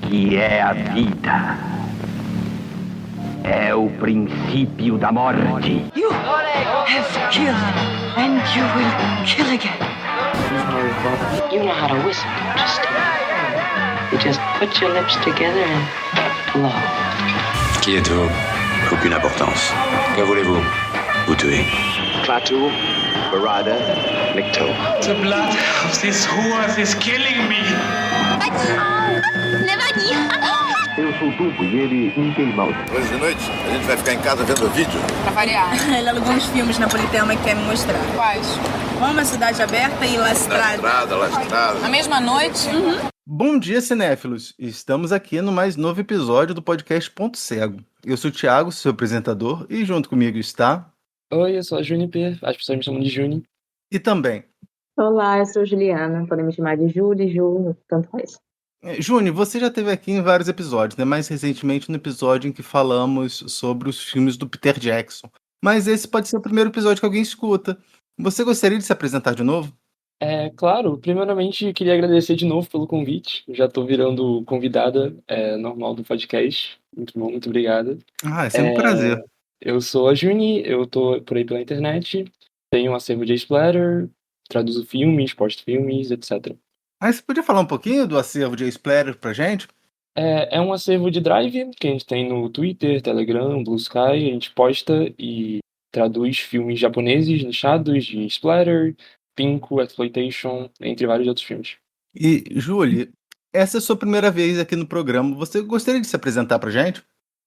que é a vida. É o princípio da morte. You have killed and you will kill again. You know how to whistle, don't you, Steve? You just put your lips together and blow. Qui êtes-vous? Aucune importance. Que voulez-vous? Vous tuer. Klaatu, Barada, Nikto. The blood of these whores is killing me. Eu sou o Tubo e ele Mickey Mouse. Hoje de noite a gente vai ficar em casa vendo vídeo. Pra variar. Ele alugou uns filmes napolitano que quer me mostrar. Quais? Roma, Cidade Aberta e La Strada. Na mesma noite? Bom dia, cinéfilos! Estamos aqui no mais novo episódio do podcast Ponto Cego. Eu sou o Thiago, seu apresentador, e junto comigo está... Oi, eu sou a Juniper, as pessoas me chamam de Juni. E também... Olá, eu sou Juliana, podem me chamar de Júlia, Ju, tanto faz. Juni, você já esteve aqui em vários episódios, né? Mais recentemente no episódio em que falamos sobre os filmes do Peter Jackson. Mas esse pode ser o primeiro episódio que alguém escuta. Você gostaria de se apresentar de novo? Claro, primeiramente queria agradecer de novo pelo convite. Já estou virando convidada normal do podcast. Muito bom, muito obrigada. É sempre um prazer. Eu sou a Juni, eu tô por aí pela internet, tenho um acervo de Splatter, traduzo filmes, posto filmes, etc. Você podia falar um pouquinho do acervo de Splatter pra gente? É um acervo de Drive que a gente tem no Twitter, Telegram, Blue Sky. A gente posta e traduz filmes japoneses nichados de Splatter, Pinku, Exploitation, entre vários outros filmes. E, Julie, essa é a sua primeira vez aqui no programa. Você gostaria de se apresentar pra gente?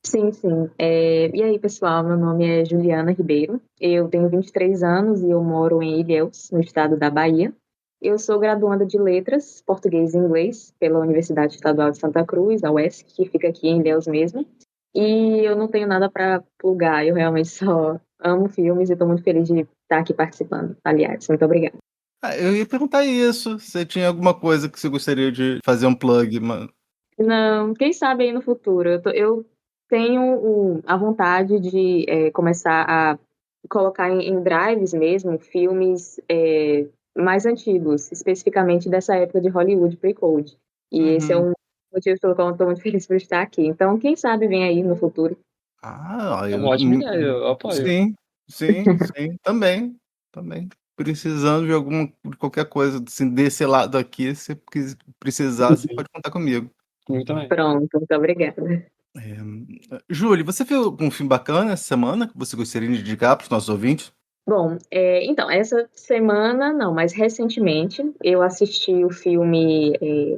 Sim. E aí, pessoal, meu nome é Juliana Ribeiro. Eu tenho 23 anos e eu moro em Ilhéus, no estado da Bahia. Eu sou graduanda de Letras, Português e Inglês, pela Universidade Estadual de Santa Cruz, a UESC, que fica aqui em Ilhéus mesmo. E eu não tenho nada para plugar, eu realmente só amo filmes e estou muito feliz de estar aqui participando. Aliás, muito obrigada. Eu ia perguntar isso, se tinha alguma coisa que você gostaria de fazer um plug, mano. Não, quem sabe aí no futuro. Eu tenho a vontade de começar a colocar em drives mesmo filmes mais antigos, especificamente dessa época de Hollywood pre-code. E esse é um motivo pelo qual eu estou muito feliz por estar aqui. Então, quem sabe vem aí no futuro. É uma ótima ideia, eu apoio. Sim, também. Precisando de qualquer coisa assim, desse lado aqui, se precisar, você pode contar comigo. Muito bem. Pronto, muito obrigada. Júlia, você viu algum filme bacana essa semana que você gostaria de indicar para os nossos ouvintes? Bom, então, essa semana não, mas recentemente eu assisti o filme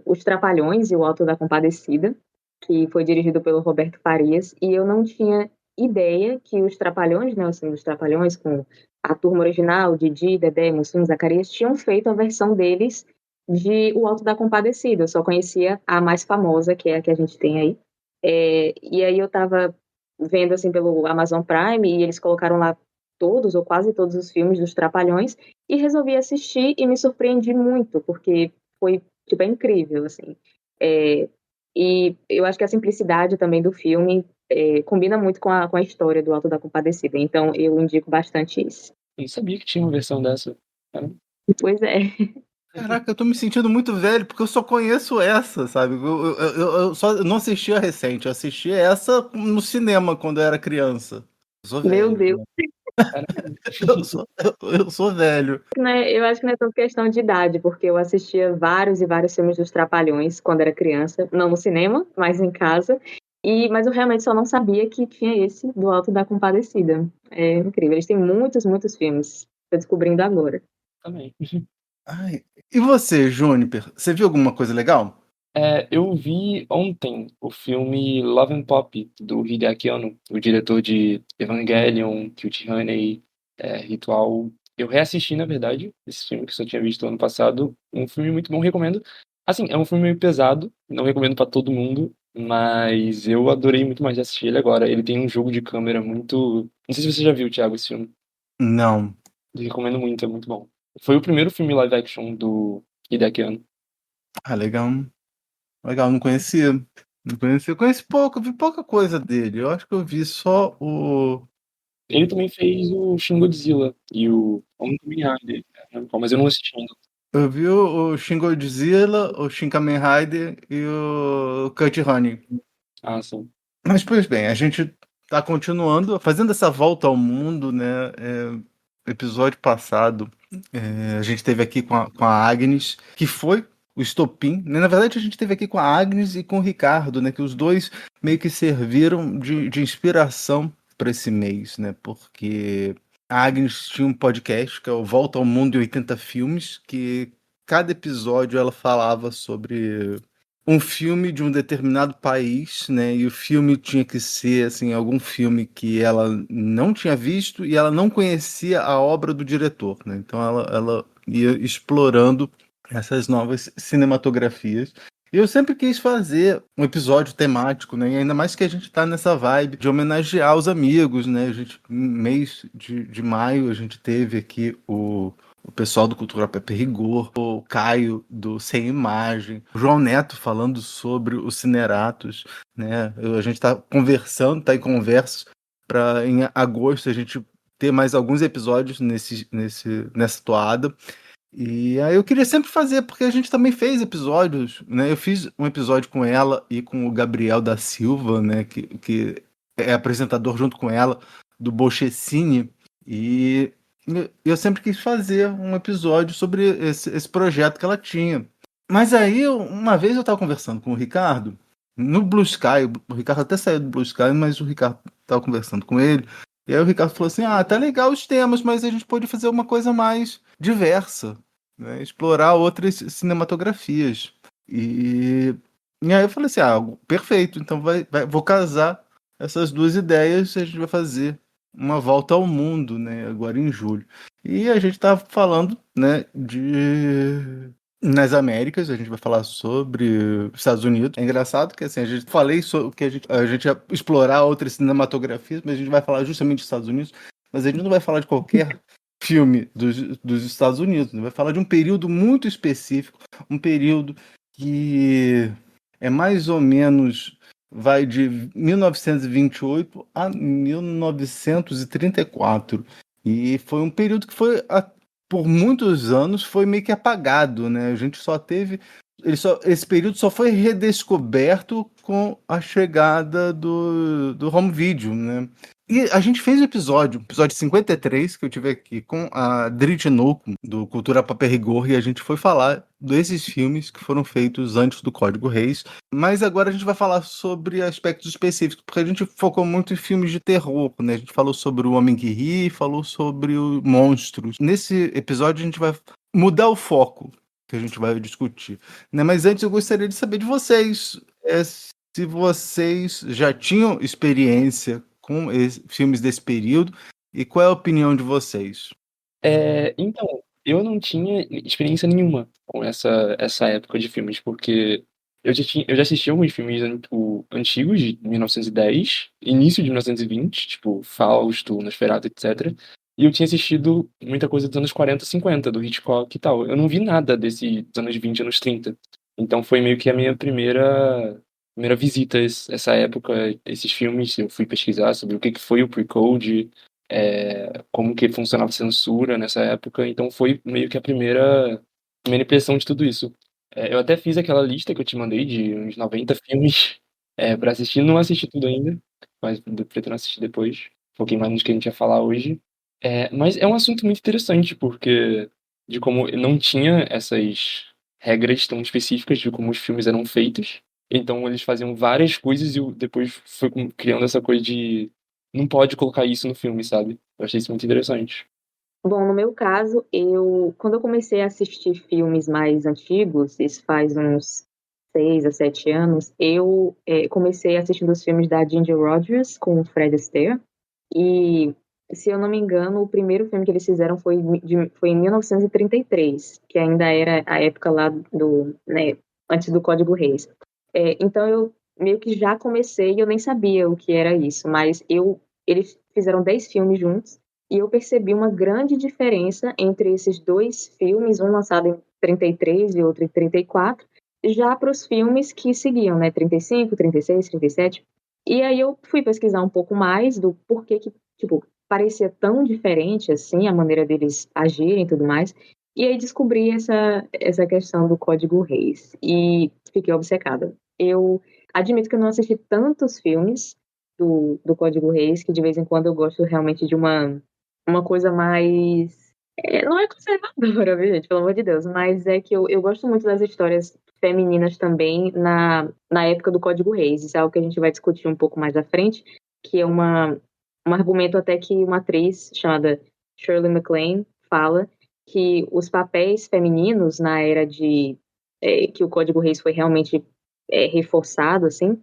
Os Trapalhões e o Auto da Compadecida, que foi dirigido pelo Roberto Farias, e eu não tinha ideia que os Trapalhões, né, assim, os Trapalhões com a turma original, Didi, Dedé, Mussum, Zacarias, tinham feito a versão deles de O Auto da Compadecida. Eu só conhecia a mais famosa, que é a que a gente tem aí. E aí eu tava vendo, assim, pelo Amazon Prime, e eles colocaram lá todos, ou quase todos os filmes dos Trapalhões, e resolvi assistir e me surpreendi muito, porque foi, tipo, incrível, assim. E eu acho que a simplicidade também do filme combina muito com a história do Auto da Compadecida, então eu indico bastante isso. Eu não sabia que tinha uma versão dessa. Pois é. Caraca, eu tô me sentindo muito velho, porque eu só conheço essa, sabe? Eu só não assisti a recente, eu assisti essa no cinema quando eu era criança. Eu sou velho, Meu Deus. Né? Eu sou velho. Eu acho que não é tão questão de idade, porque eu assistia vários e vários filmes dos Trapalhões quando era criança, não no cinema, mas em casa. Mas eu realmente só não sabia que tinha esse do Auto da Compadecida. É incrível, eles têm muitos filmes. Estou descobrindo agora. Também. E você, Juniper, você viu alguma coisa legal? Eu vi ontem o filme Love and Pop, do Hideaki Anno, o diretor de Evangelion, Cute Honey, Ritual. Eu reassisti, na verdade, esse filme que eu só tinha visto ano passado. Um filme muito bom, recomendo. Assim, é um filme meio pesado, não recomendo pra todo mundo, mas eu adorei muito mais de assistir ele agora. Ele tem um jogo de câmera muito... Não sei se você já viu, Thiago, esse filme. Não. Eu recomendo muito, é muito bom. Foi o primeiro filme live action do Hideaki Anno. Legal, não conhecia. Eu conheci pouco, vi pouca coisa dele. Eu acho que eu vi só o... Ele também fez o Shin Godzilla e o Homem-Formiga dele, mas eu não assisti ainda. Eu vi o Shin Godzilla, o Shin Kamen Rider e o Cut Honey. Ah, sim. Mas, pois bem, a gente tá continuando, fazendo essa volta ao mundo, né? Episódio passado, a gente teve aqui com a Agnes, que foi o estopim, né? Na verdade, a gente teve aqui com a Agnes e com o Ricardo, né? Que os dois meio que serviram de inspiração para esse mês, né? Porque a Agnes tinha um podcast que é o Volta ao Mundo em 80 Filmes, que cada episódio ela falava sobre um filme de um determinado país, né? E o filme tinha que ser assim, algum filme que ela não tinha visto e ela não conhecia a obra do diretor, né? Então ela ia explorando essas novas cinematografias. E eu sempre quis fazer um episódio temático, né? E ainda mais que a gente tá nessa vibe de homenagear os amigos, né? No mês de maio, a gente teve aqui o pessoal do Cultura Pé Rigor, o Caio do Sem Imagem, o João Neto falando sobre os Cineratos, né? A gente está conversando, está em conversa para em agosto a gente ter mais alguns episódios nessa toada. E aí eu queria sempre fazer, porque a gente também fez episódios, né? Eu fiz um episódio com ela e com o Gabriel da Silva, né? Que é apresentador junto com ela do Bolchecine. E eu sempre quis fazer um episódio sobre esse projeto que ela tinha. Mas aí, uma vez eu estava conversando com o Ricardo, no Blue Sky, o Ricardo até saiu do Blue Sky, mas o Ricardo estava conversando com ele, e aí o Ricardo falou assim, tá legal os temas, mas a gente pode fazer uma coisa mais diversa, né? Explorar outras cinematografias. E aí eu falei assim, perfeito, então vou casar essas duas ideias e a gente vai fazer uma volta ao mundo, né, agora em julho. E a gente está falando, né, nas Américas, a gente vai falar sobre os Estados Unidos. É engraçado que assim, a gente falei sobre que a gente ia explorar outras cinematografias, mas a gente vai falar justamente dos Estados Unidos, mas a gente não vai falar de qualquer filme dos Estados Unidos, vai falar de um período muito específico, um período que é mais ou menos vai de 1928 a 1934. E foi um período que foi, por muitos anos, foi meio que apagado, né? A gente só teve... esse período só foi redescoberto com a chegada do home video, né? E a gente fez o episódio 53, que eu tive aqui com a Dri Tinoco, do Cultura Pé Rigor, e a gente foi falar desses filmes que foram feitos antes do Código Reis. Mas agora a gente vai falar sobre aspectos específicos, porque a gente focou muito em filmes de terror, né? A gente falou sobre O Homem que Ri, falou sobre o Monstros. Nesse episódio a gente vai mudar o foco que a gente vai discutir, né? Mas antes eu gostaria de saber de vocês, se vocês já tinham experiência com filmes desse período, e qual é a opinião de vocês? Então, eu não tinha experiência nenhuma com essa época de filmes, porque eu já assisti alguns filmes antigos, de 1910, início de 1920, tipo Fausto, Nosferatu, etc. E eu tinha assistido muita coisa dos anos 40, 50, do Hitchcock e tal. Eu não vi nada dos anos 20, anos 30. Então foi meio que a minha primeira visita a essa época, esses filmes. Eu fui pesquisar sobre o que foi o pre-code, como que funcionava a censura nessa época. Então foi meio que a primeira impressão de tudo isso. Eu até fiz aquela lista que eu te mandei de uns 90 filmes pra assistir. Não assisti tudo ainda, mas pretendo assistir depois. Foquei mais no que a gente ia falar hoje. Mas é um assunto muito interessante, porque de como não tinha essas regras tão específicas de como os filmes eram feitos. Então eles faziam várias coisas e depois foi criando essa coisa de não pode colocar isso no filme, sabe? Eu achei isso muito interessante. Bom, no meu caso, quando eu comecei a assistir filmes mais antigos, isso faz uns 6 a 7 anos, eu comecei assistindo os filmes da Ginger Rogers com o Fred Astaire. E, se eu não me engano, o primeiro filme que eles fizeram foi em 1933, que ainda era a época lá antes do Código Reis. Então eu meio que já comecei e eu nem sabia o que era isso, mas eles fizeram 10 filmes juntos e eu percebi uma grande diferença entre esses dois filmes, um lançado em 33 e outro em 34, já para os filmes que seguiam, né, 35, 36, 37. E aí eu fui pesquisar um pouco mais do porquê que, tipo, parecia tão diferente assim, a maneira deles agirem e tudo mais. E aí descobri essa questão do Código Reis e fiquei obcecada. Eu admito que eu não assisti tantos filmes do Código Reis, que de vez em quando eu gosto realmente de uma coisa mais... não é conservadora, viu, gente? Pelo amor de Deus. Mas é que eu gosto muito das histórias femininas também na época do Código Reis. Isso é algo que a gente vai discutir um pouco mais à frente, que é um argumento até que uma atriz chamada Shirley MacLaine fala, que os papéis femininos na era que o Código Reis foi realmente reforçado, assim,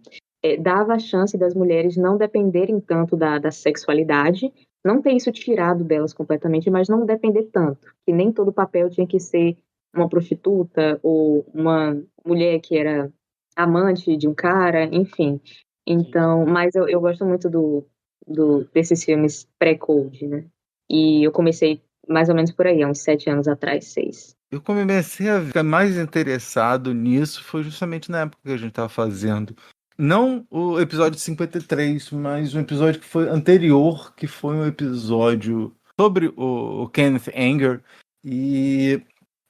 dava a chance das mulheres não dependerem tanto da sexualidade, não ter isso tirado delas completamente, mas não depender tanto, que nem todo papel tinha que ser uma prostituta ou uma mulher que era amante de um cara, enfim. Então, mas eu gosto muito desses filmes pré-Code, né? E eu comecei mais ou menos por aí, há uns 7 anos atrás, 6. Eu comecei a ficar mais interessado nisso foi justamente na época que a gente estava fazendo. Não o episódio 53, mas um episódio que foi anterior, que foi um episódio sobre o Kenneth Anger. E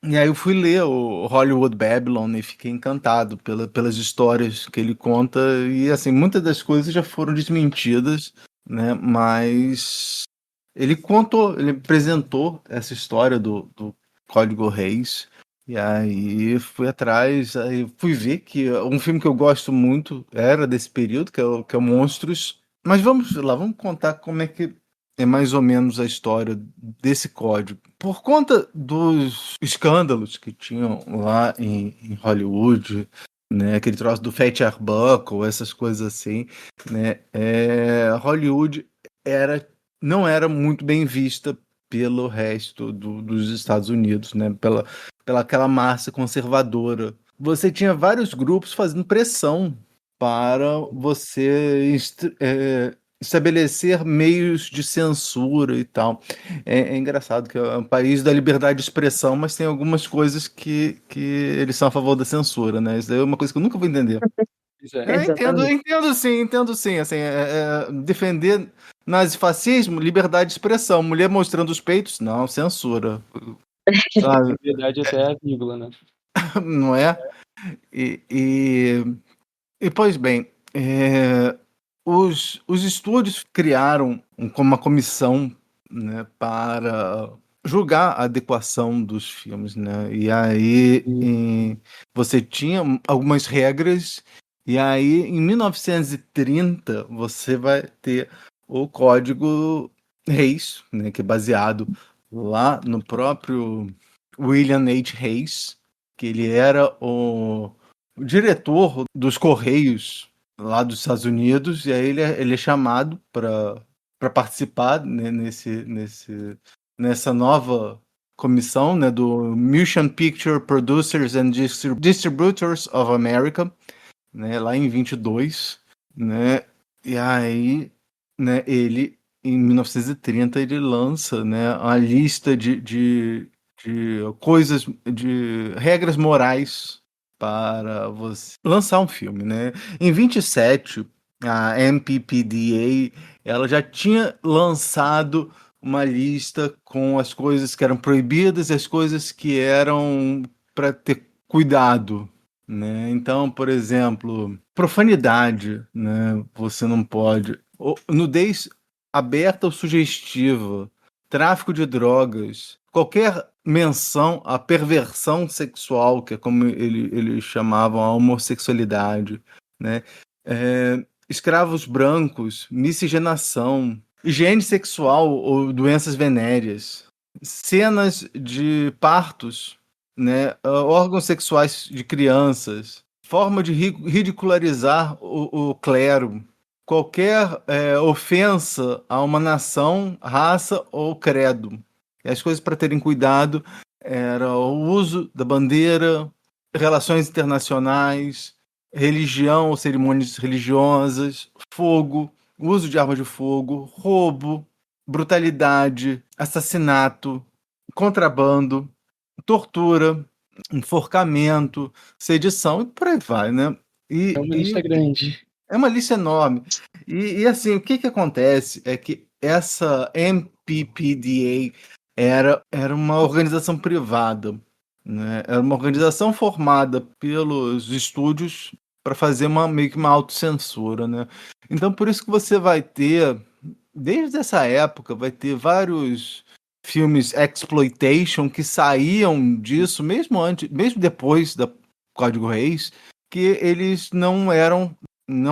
aí eu fui ler o Hollywood Babylon e fiquei encantado pelas histórias que ele conta. E assim, muitas das coisas já foram desmentidas, né? Mas ele apresentou essa história do Código Reis, e aí fui atrás, aí fui ver que um filme que eu gosto muito era desse período, que é o Monstros. Mas vamos lá, vamos contar como é que é mais ou menos a história desse código. Por conta dos escândalos que tinham lá em Hollywood, né, aquele troço do Fat Arbuckle, essas coisas assim, né, Hollywood não era muito bem vista pelo resto dos Estados Unidos, né? Pela aquela massa conservadora. Você tinha vários grupos fazendo pressão para você estabelecer meios de censura e tal. É engraçado que é um país da liberdade de expressão, mas tem algumas coisas que eles são a favor da censura, né? Isso daí é uma coisa que eu nunca vou entender. Entendo sim. Assim, defender nazifascismo, liberdade de expressão. Mulher mostrando os peitos, não, censura. Na verdade, essa é a vírgula, né? Não é? E pois bem, os estúdios criaram uma comissão, né, para julgar a adequação dos filmes, né? E aí você tinha algumas regras. E aí, em 1930, você vai ter o Código Reis, né, que é baseado lá no próprio William H. Reis, que ele era o diretor dos Correios lá dos Estados Unidos, e aí ele é chamado para participar, né, nessa nova comissão, né, do Motion Picture Producers and Distributors of America, né, lá em 22, né, e aí, né, ele, em 1930, ele lança, né, a lista de coisas, de regras morais para você lançar um filme, né. Em 27, a MPPDA, ela já tinha lançado uma lista com as coisas que eram proibidas e as coisas que eram para ter cuidado, né? Então, por exemplo, profanidade, né? Você não pode. Nudez aberta ou sugestiva, tráfico de drogas, qualquer menção à perversão sexual, que é como eles chamavam a homossexualidade, né? Escravos brancos, miscigenação, higiene sexual ou doenças venéreas, cenas de partos, né, órgãos sexuais de crianças, forma de ridicularizar o clero, qualquer ofensa a uma nação, raça ou credo. E as coisas para terem cuidado era o uso da bandeira, relações internacionais, religião ou cerimônias religiosas, fogo, uso de arma de fogo, roubo, brutalidade, assassinato, contrabando, tortura, enforcamento, sedição e por aí vai, né? É uma lista grande. É uma lista enorme. E assim, o que acontece é que essa MPPDA era uma organização privada, né? Era uma organização formada pelos estúdios para fazer meio que uma autocensura, né? Então, por isso que você vai ter, desde essa época, vai ter vários filmes exploitation que saíam disso, mesmo depois da Código Reis, que eles não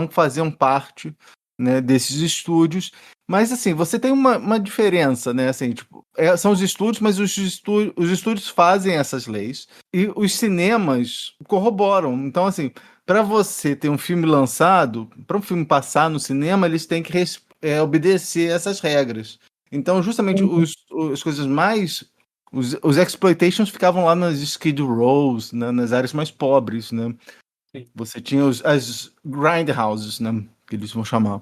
faziam parte, né, desses estúdios. Mas assim, você tem uma diferença, né? Assim, tipo, são os estúdios, mas os estúdios fazem essas leis e os cinemas corroboram. Então, assim, para você ter um filme lançado, para um filme passar no cinema, eles têm que obedecer essas regras. Então, justamente as coisas mais. Os exploitations ficavam lá nas skid rows, né, nas áreas mais pobres, né? Sim. Você tinha as grindhouses, né, que eles vão chamar.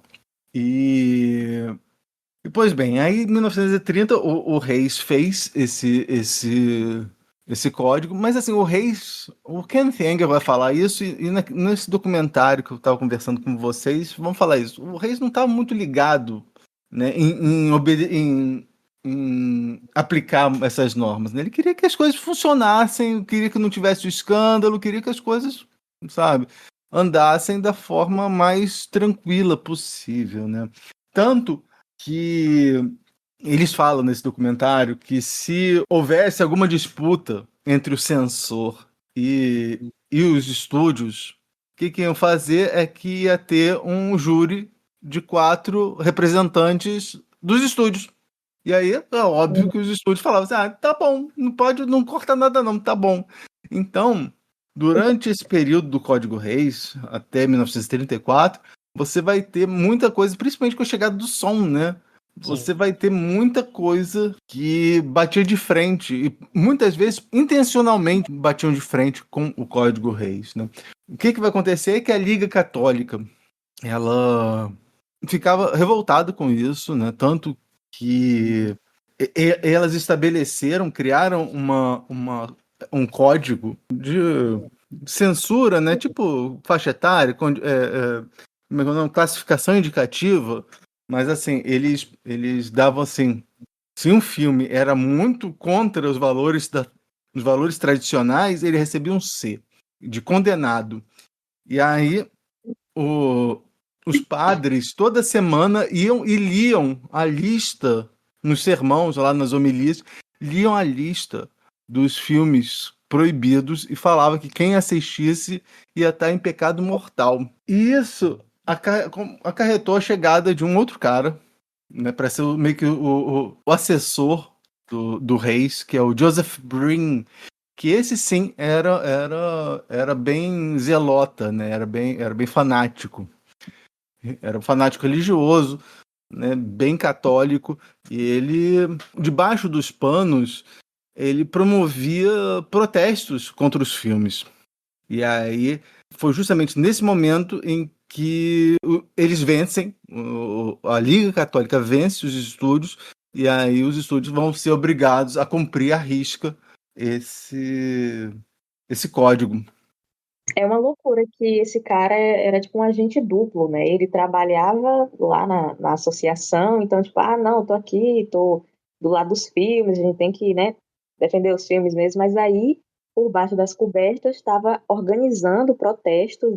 E pois bem, aí em 1930 o Reis fez esse código, mas assim, o Kenneth Anger vai falar isso, e nesse documentário que eu estava conversando com vocês, vamos falar isso. O Reis não estava muito ligado, né, em aplicar essas normas, né? Ele queria que as coisas funcionassem, queria que não tivesse escândalo, queria que as coisas, sabe, andassem da forma mais tranquila possível, né? Tanto que eles falam nesse documentário que se houvesse alguma disputa entre o censor e os estúdios, o que iam fazer é que ia ter um júri de 4 representantes dos estúdios. E aí é óbvio que os estúdios falavam assim, tá bom, não corta nada não, tá bom. Então, durante esse período do Código Reis, até 1934, você vai ter muita coisa, principalmente com a chegada do som, né? Você vai ter muita coisa que batia de frente, e muitas vezes, intencionalmente, batiam de frente com o Código Reis, né? O que vai acontecer é que a Liga Católica, ela ficava revoltada com isso, né? Tanto que elas criaram um código de censura, né? Tipo faixa etária, classificação indicativa, mas assim, eles davam assim, se um filme era muito contra os valores tradicionais, ele recebia um C, de condenado. E aí os padres toda semana iam e liam a lista nos sermãos, lá nas homilias, liam a lista dos filmes proibidos e falava que quem assistisse ia estar em pecado mortal. E isso acarretou a chegada de um outro cara, né, para ser meio que o assessor do Reis, que é o Joseph Breen, que esse sim era bem zelota, né? Era bem fanático. Era um fanático religioso, né? Bem católico, e ele, debaixo dos panos, ele promovia protestos contra os filmes. E aí foi justamente nesse momento em que eles vencem, a Liga Católica vence os estúdios, e aí os estúdios vão ser obrigados a cumprir à risca esse código. É uma loucura que esse cara era tipo um agente duplo, né? Ele trabalhava lá na associação, então tipo, não, tô aqui, tô do lado dos filmes, a gente tem que, né, defender os filmes mesmo, mas aí, por baixo das cobertas, estava organizando protestos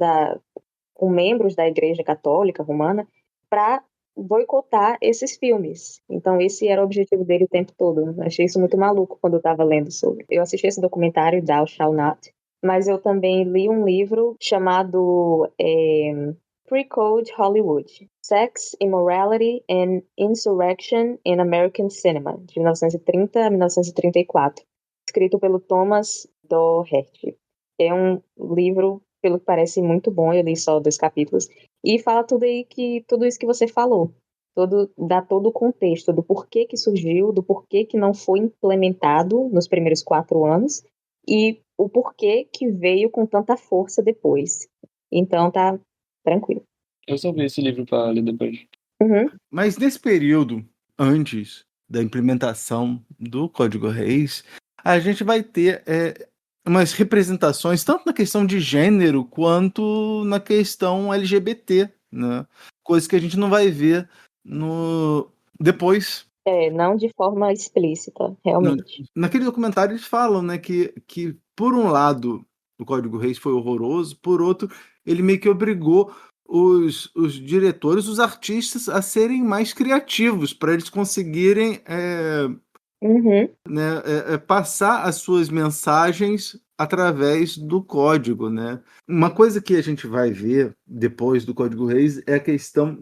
com membros da Igreja Católica Romana para boicotar esses filmes. Então esse era o objetivo dele o tempo todo. Eu achei isso muito maluco quando eu estava lendo sobre. Eu assisti esse documentário, Thou Shall Not, mas eu também li um livro chamado Pre-Code Hollywood, Sex, Immorality and Insurrection in American Cinema, de 1930 a 1934, escrito pelo Thomas Doherty. É um livro, pelo que parece, muito bom, eu li só 2 capítulos, e fala tudo isso que você falou, dá todo o contexto do porquê que surgiu, do porquê que não foi implementado nos primeiros 4 anos, e o porquê que veio com tanta força depois. Então tá tranquilo. Eu só vi esse livro para ler depois. Uhum. Mas nesse período, antes da implementação do Código Reis, a gente vai ter umas representações, tanto na questão de gênero, quanto na questão LGBT, né? Coisa que a gente não vai ver depois Não de forma explícita, realmente. Naquele documentário eles falam, né, que por um lado o Código Reis foi horroroso, por outro ele meio que obrigou os diretores, os artistas a serem mais criativos para eles conseguirem passar as suas mensagens através do código, né? Uma coisa que a gente vai ver depois do Código Reis é a questão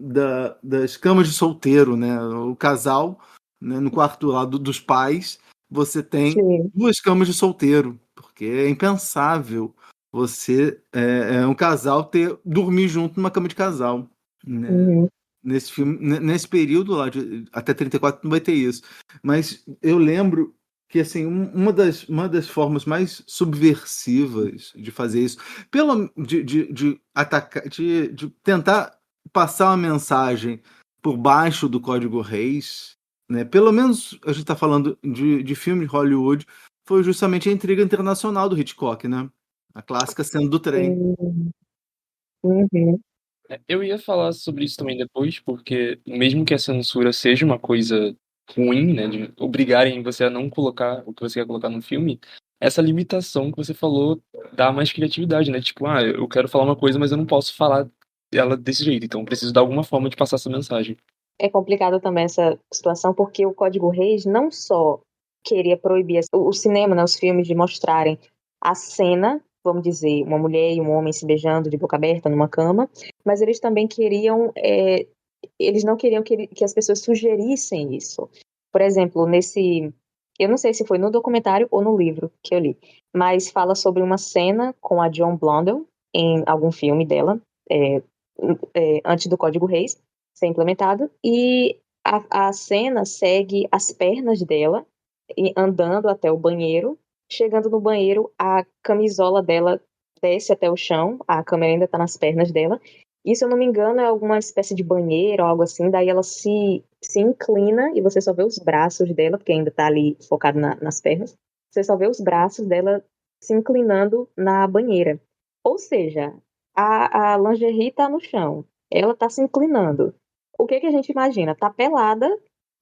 das camas de solteiro, né? O casal, né, no quarto lado dos pais, você tem duas camas de solteiro, porque é impensável você, um casal, dormir junto numa cama de casal, né? Nesse filme, nesse período lá, até 34, não vai ter isso. Mas eu lembro que assim, uma das formas mais subversivas de fazer isso, de atacar, de tentar passar uma mensagem por baixo do Código Reis, né? Pelo menos a gente está falando de filme de Hollywood, foi justamente a Intriga Internacional do Hitchcock, né? A clássica cena do trem. Eu ia falar sobre isso também depois, porque mesmo que a censura seja uma coisa ruim, né, de obrigarem você a não colocar o que você quer colocar no filme, essa limitação que você falou dá mais criatividade, né? Tipo, eu quero falar uma coisa, mas eu não posso falar ela desse jeito, então eu preciso de alguma forma de passar essa mensagem. É complicado também essa situação, porque o Código Reis não só queria proibir o cinema, né, os filmes, de mostrarem a cena, vamos dizer, uma mulher e um homem se beijando de boca aberta numa cama, mas eles também queriam, eles não queriam que as pessoas sugerissem isso. Por exemplo, eu não sei se foi no documentário ou no livro que eu li, mas fala sobre uma cena com a Joan Blondell em algum filme dela, antes do Código Reis ser implementado, e a cena segue as pernas dela andando até o banheiro. Chegando no banheiro, a camisola dela desce até o chão, a câmera ainda tá nas pernas dela. E, se eu não me engano, é alguma espécie de banheiro ou algo assim. Daí ela se inclina e você só vê os braços dela, porque ainda tá ali focado nas pernas. Você só vê os braços dela se inclinando na banheira. Ou seja, a lingerie tá no chão, ela tá se inclinando. O que a gente imagina? Tá pelada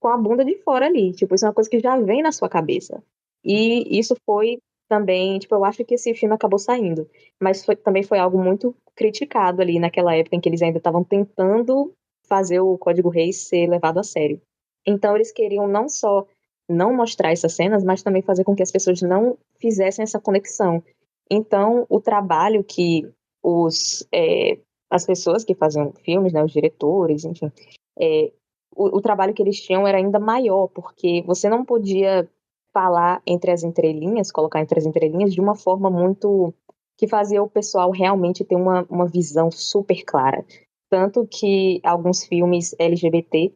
com a bunda de fora ali. Tipo, isso é uma coisa que já vem na sua cabeça. E isso foi também, tipo, eu acho que esse filme acabou saindo, mas também foi algo muito criticado ali naquela época em que eles ainda estavam tentando fazer o Código Reis ser levado a sério. Então eles queriam não só não mostrar essas cenas, mas também fazer com que as pessoas não fizessem essa conexão. Então o trabalho que as pessoas que faziam filmes, né, os diretores, enfim, o trabalho que eles tinham era ainda maior, porque você não podia falar entre as entrelinhas, colocar entre as entrelinhas de uma forma muito que fazia o pessoal realmente ter uma visão super clara. Tanto que alguns filmes LGBT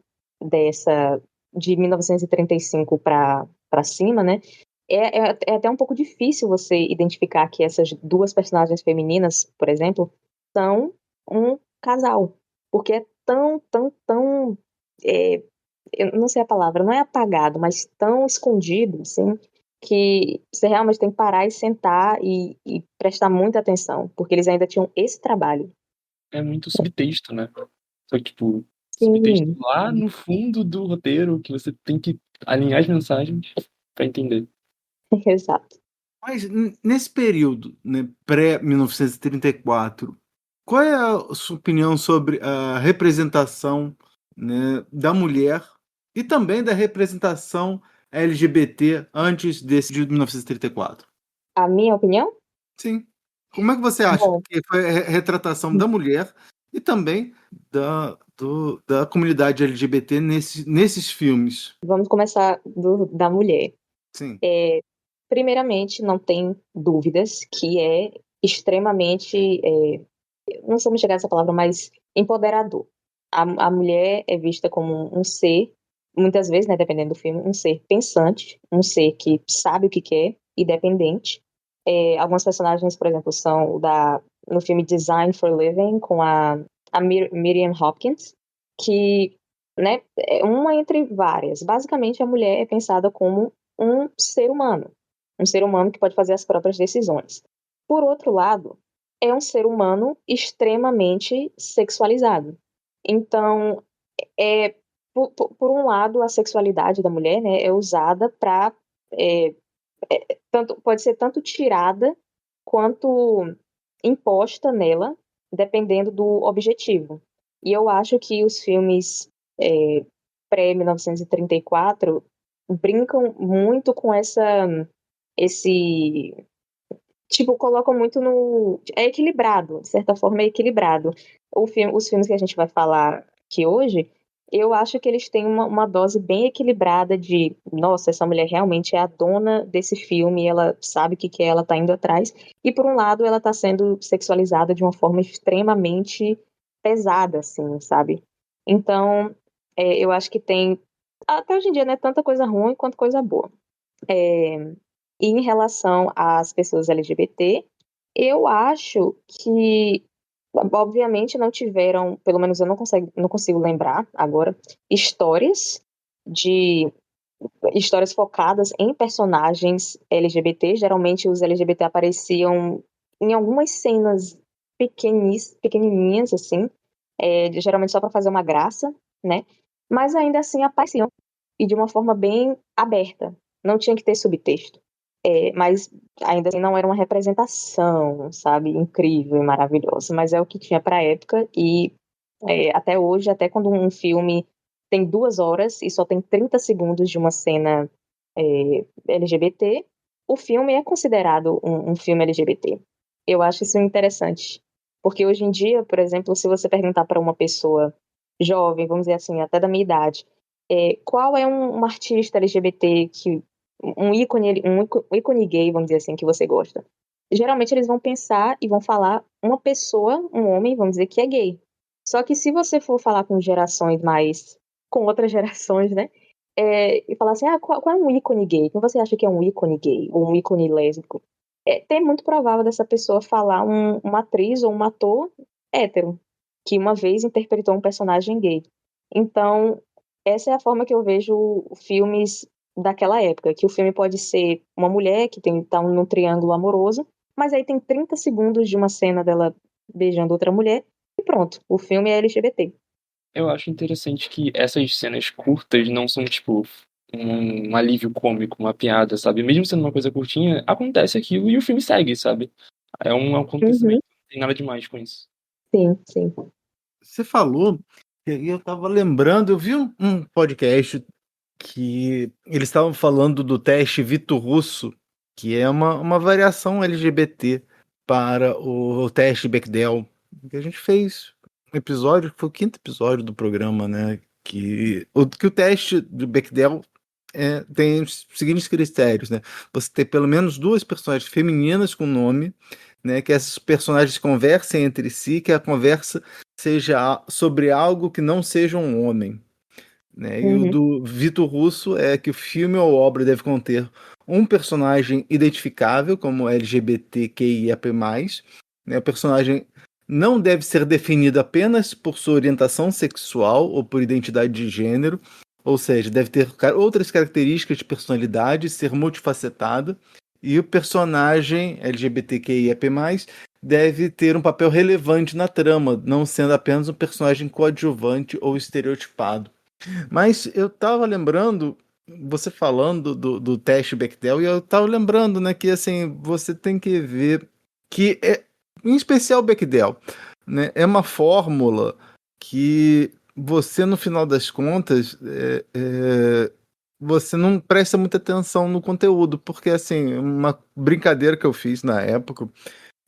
de 1935 para cima, né, é até um pouco difícil você identificar que essas duas personagens femininas, por exemplo, são um casal, porque é tão eu não sei a palavra, não é apagado, mas tão escondido, assim, que você realmente tem que parar e sentar e prestar muita atenção, porque eles ainda tinham esse trabalho. É muito subtexto, né? Só que, tipo, subtexto lá no fundo do roteiro, que você tem que alinhar as mensagens pra entender. Exato. Mas nesse período, né, pré-1934, qual é a sua opinião sobre a representação, né, da mulher e também da representação LGBT antes desse de 1934? A minha opinião? Sim. Como é que você acha que foi a retratação da mulher e também da comunidade LGBT nesses filmes? Vamos começar da mulher. Sim. Primeiramente, não tem dúvidas que é extremamente, não sei me chegar a essa palavra, mas empoderador. A mulher é vista como um ser, muitas vezes, né, dependendo do filme, um ser pensante, um ser que sabe o que quer, independente. Alguns personagens, por exemplo, são no filme Design for Living, com a Miriam Hopkins, que, né, é uma entre várias. Basicamente, a mulher é pensada como um ser humano que pode fazer as próprias decisões. Por outro lado, é um ser humano extremamente sexualizado. Então, por um lado, a sexualidade da mulher, né, é usada para pode ser tanto tirada quanto imposta nela, dependendo do objetivo. E eu acho que os filmes pré-1934 brincam muito com esse tipo, colocam muito no... É equilibrado, de certa forma é equilibrado. Os filmes que a gente vai falar aqui hoje, eu acho que eles têm uma dose bem equilibrada de, nossa, essa mulher realmente é a dona desse filme, ela sabe o que é, ela tá indo atrás. E por um lado, ela tá sendo sexualizada de uma forma extremamente pesada, assim, sabe? Então, eu acho que tem, até hoje em dia, né, tanta coisa ruim quanto coisa boa. E em relação às pessoas LGBT, eu acho que, obviamente, não tiveram, pelo menos eu não consigo lembrar agora, histórias focadas em personagens LGBT. Geralmente os LGBT apareciam em algumas cenas pequenininhas, assim, geralmente só para fazer uma graça, né? Mas ainda assim apareciam, e de uma forma bem aberta, não tinha que ter subtexto. Mas ainda assim não era uma representação, sabe, incrível e maravilhosa, mas é o que tinha para a época. E até hoje, até quando um filme tem 2 horas e só tem 30 segundos de uma cena LGBT, o filme é considerado um filme LGBT. Eu acho isso interessante, porque hoje em dia, por exemplo, se você perguntar para uma pessoa jovem, vamos dizer assim, até da minha idade, qual é um artista LGBT que um ícone gay, vamos dizer assim, que você gosta? Geralmente eles vão pensar e vão falar uma pessoa, um homem, vamos dizer, que é gay. Só que se você for falar com outras gerações, né? E falar assim, qual é um ícone gay? Quem você acha que é um ícone gay? Ou um ícone lésbico? É muito provável dessa pessoa falar uma atriz ou um ator hétero, que uma vez interpretou um personagem gay. Então, essa é a forma que eu vejo filmes daquela época, que o filme pode ser uma mulher que tá num triângulo amoroso, mas aí tem 30 segundos de uma cena dela beijando outra mulher e pronto, o filme é LGBT. Eu acho interessante que essas cenas curtas não são, tipo, um alívio cômico, uma piada, sabe? Mesmo sendo uma coisa curtinha, acontece aquilo e o filme segue, sabe? É um acontecimento, não tem nada demais com isso. Sim, sim. Você falou, e eu tava lembrando, eu vi um podcast que eles estavam falando do teste Vitor Russo, que é uma variação LGBT para o teste Bechdel, que a gente fez um episódio, foi o 5º episódio do programa, né? Que o teste do Bechdel tem os seguintes critérios, né? Você ter pelo menos 2 personagens femininas com nome, né? Que essas personagens conversem entre si, que a conversa seja sobre algo que não seja um homem. Né? E o do Vitor Russo é que o filme ou obra deve conter um personagem identificável como LGBTQIAP+, né? O personagem não deve ser definido apenas por sua orientação sexual ou por identidade de gênero, ou seja, deve ter outras características de personalidade, ser multifacetado, e o personagem LGBTQIAP+, deve ter um papel relevante na trama, não sendo apenas um personagem coadjuvante ou estereotipado. Mas eu tava lembrando, você falando do teste Bechdel, e eu tava lembrando, né, que assim, você tem que ver que, em especial Bechdel, né, é uma fórmula que você, no final das contas, você não presta muita atenção no conteúdo, porque, assim, uma brincadeira que eu fiz na época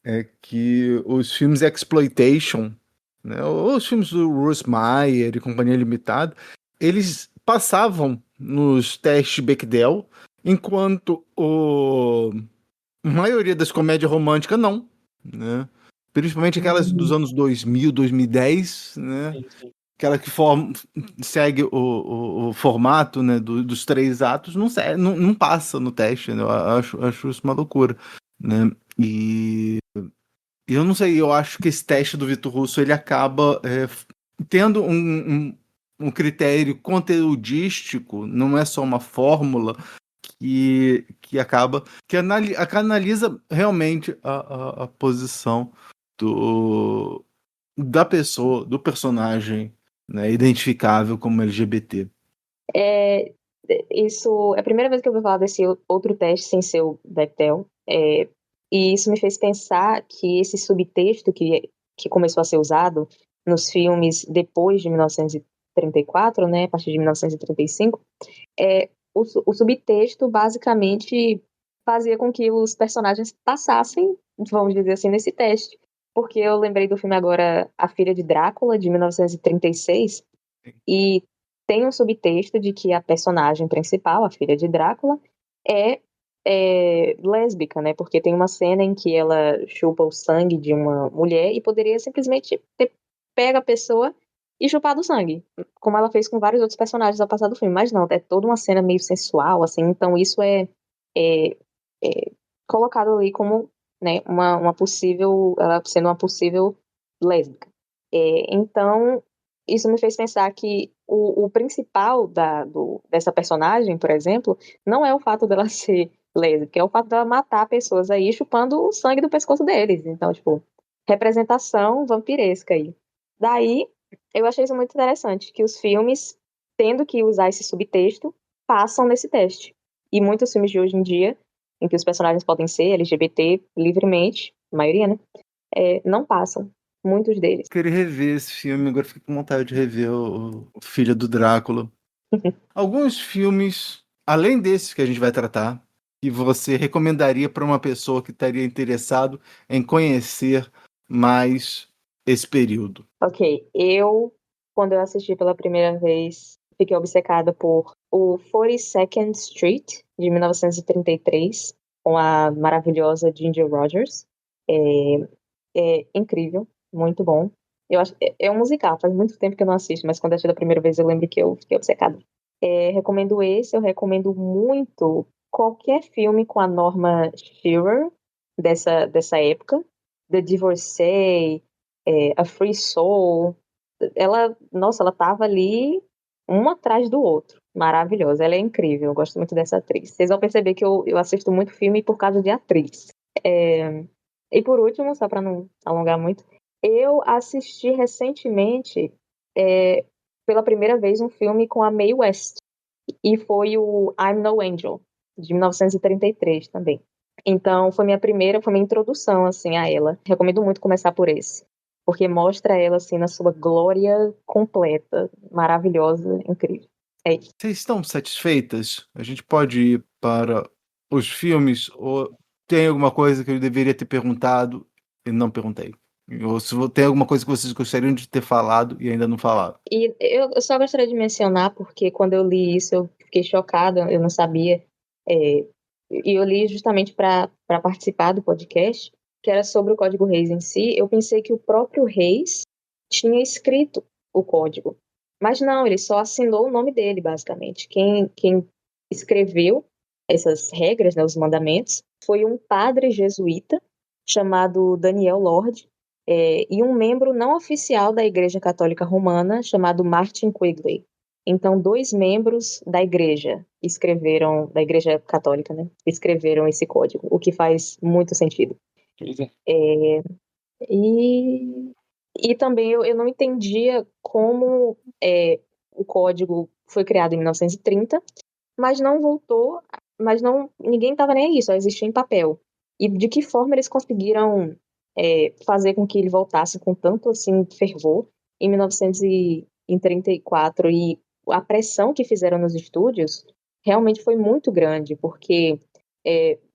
é que os filmes exploitation, né, os filmes do Russ Meyer e Companhia Limitada, eles passavam nos testes Bechdel, enquanto a maioria das comédias românticas não, né? Principalmente aquelas dos anos 2000, 2010, né? Sim. Aquela que segue o formato, né, dos 3 atos, não passa no teste, né? Eu acho isso uma loucura, né? E eu não sei, eu acho que esse teste do Vitor Russo, ele acaba tendo um critério conteudístico, não é só uma fórmula que acaba, que analisa realmente a posição da pessoa, do personagem né, identificável como LGBT. Isso é a primeira vez que eu ouvi falar desse outro teste sem ser o Bechdel. E isso me fez pensar que esse subtexto que começou a ser usado nos filmes depois de 1934, né, a partir de 1935, o subtexto basicamente fazia com que os personagens passassem, vamos dizer assim, nesse teste. Porque eu lembrei do filme agora A Filha de Drácula, de 1936, e tem um subtexto de que a personagem principal, a filha de Drácula, é lésbica, né? Porque tem uma cena em que ela chupa o sangue de uma mulher e poderia simplesmente ter pego a pessoa e chupado o sangue, como ela fez com vários outros personagens ao passar do filme. Mas não, é toda uma cena meio sensual, assim, então isso é colocado ali como, né, uma possível, ela sendo uma possível lésbica. Então, isso me fez pensar que o principal dessa personagem, por exemplo, não é o fato dela ser lésbica, é o fato dela matar pessoas aí chupando o sangue do pescoço deles. Então, tipo, representação vampiresca aí. Daí, eu achei isso muito interessante, que os filmes, tendo que usar esse subtexto, passam nesse teste. E muitos filmes de hoje em dia, em que os personagens podem ser LGBT livremente, a maioria, né, não passam. Muitos deles. Queria rever esse filme, agora fiquei com vontade de rever o Filho do Drácula. Alguns filmes, além desses que a gente vai tratar, que você recomendaria para uma pessoa que estaria interessado em conhecer mais esse período? Ok, quando eu assisti pela primeira vez, fiquei obcecada por o 42nd Street, de 1933, com a maravilhosa Ginger Rogers. É incrível, muito bom. Eu acho, é um musical, faz muito tempo que eu não assisto, mas quando eu assisti da primeira vez eu lembro que eu fiquei obcecada. Recomendo esse, eu recomendo muito qualquer filme com a Norma Shearer dessa época. The Divorcee, A Free Soul. Ela tava ali um atrás do outro. Maravilhosa, ela é incrível, eu gosto muito dessa atriz. Vocês vão perceber que eu assisto muito filme por causa de atriz. E por último, só para não alongar muito, eu assisti recentemente, pela primeira vez, um filme com a Mae West. E foi o I'm No Angel, de 1933 também. Então, foi minha introdução, assim, a ela. Recomendo muito começar por esse. Porque mostra ela, assim, na sua glória completa. Maravilhosa, incrível. É isso. Vocês estão satisfeitas? A gente pode ir para os filmes ou tem alguma coisa que eu deveria ter perguntado e não perguntei? Ou se tem alguma coisa que vocês gostariam de ter falado e ainda não falaram? E eu só gostaria de mencionar, porque quando eu li isso eu fiquei chocada, eu não sabia. E eu li justamente para participar do podcast, que era sobre o Código Reis em si. Eu pensei que o próprio Reis tinha escrito o código. Mas não, ele só assinou o nome dele, basicamente. Quem escreveu essas regras, né, os mandamentos, foi um padre jesuíta chamado Daniel Lord, e um membro não oficial da Igreja Católica Romana chamado Martin Quigley. Então, 2 membros da Igreja da Igreja Católica, né, escreveram esse código, o que faz muito sentido. E também eu não entendia como o código foi criado em 1930, mas não voltou, ninguém estava nem aí, só existia em papel. E de que forma eles conseguiram fazer com que ele voltasse com tanto assim fervor em 1934, e a pressão que fizeram nos estúdios realmente foi muito grande, porque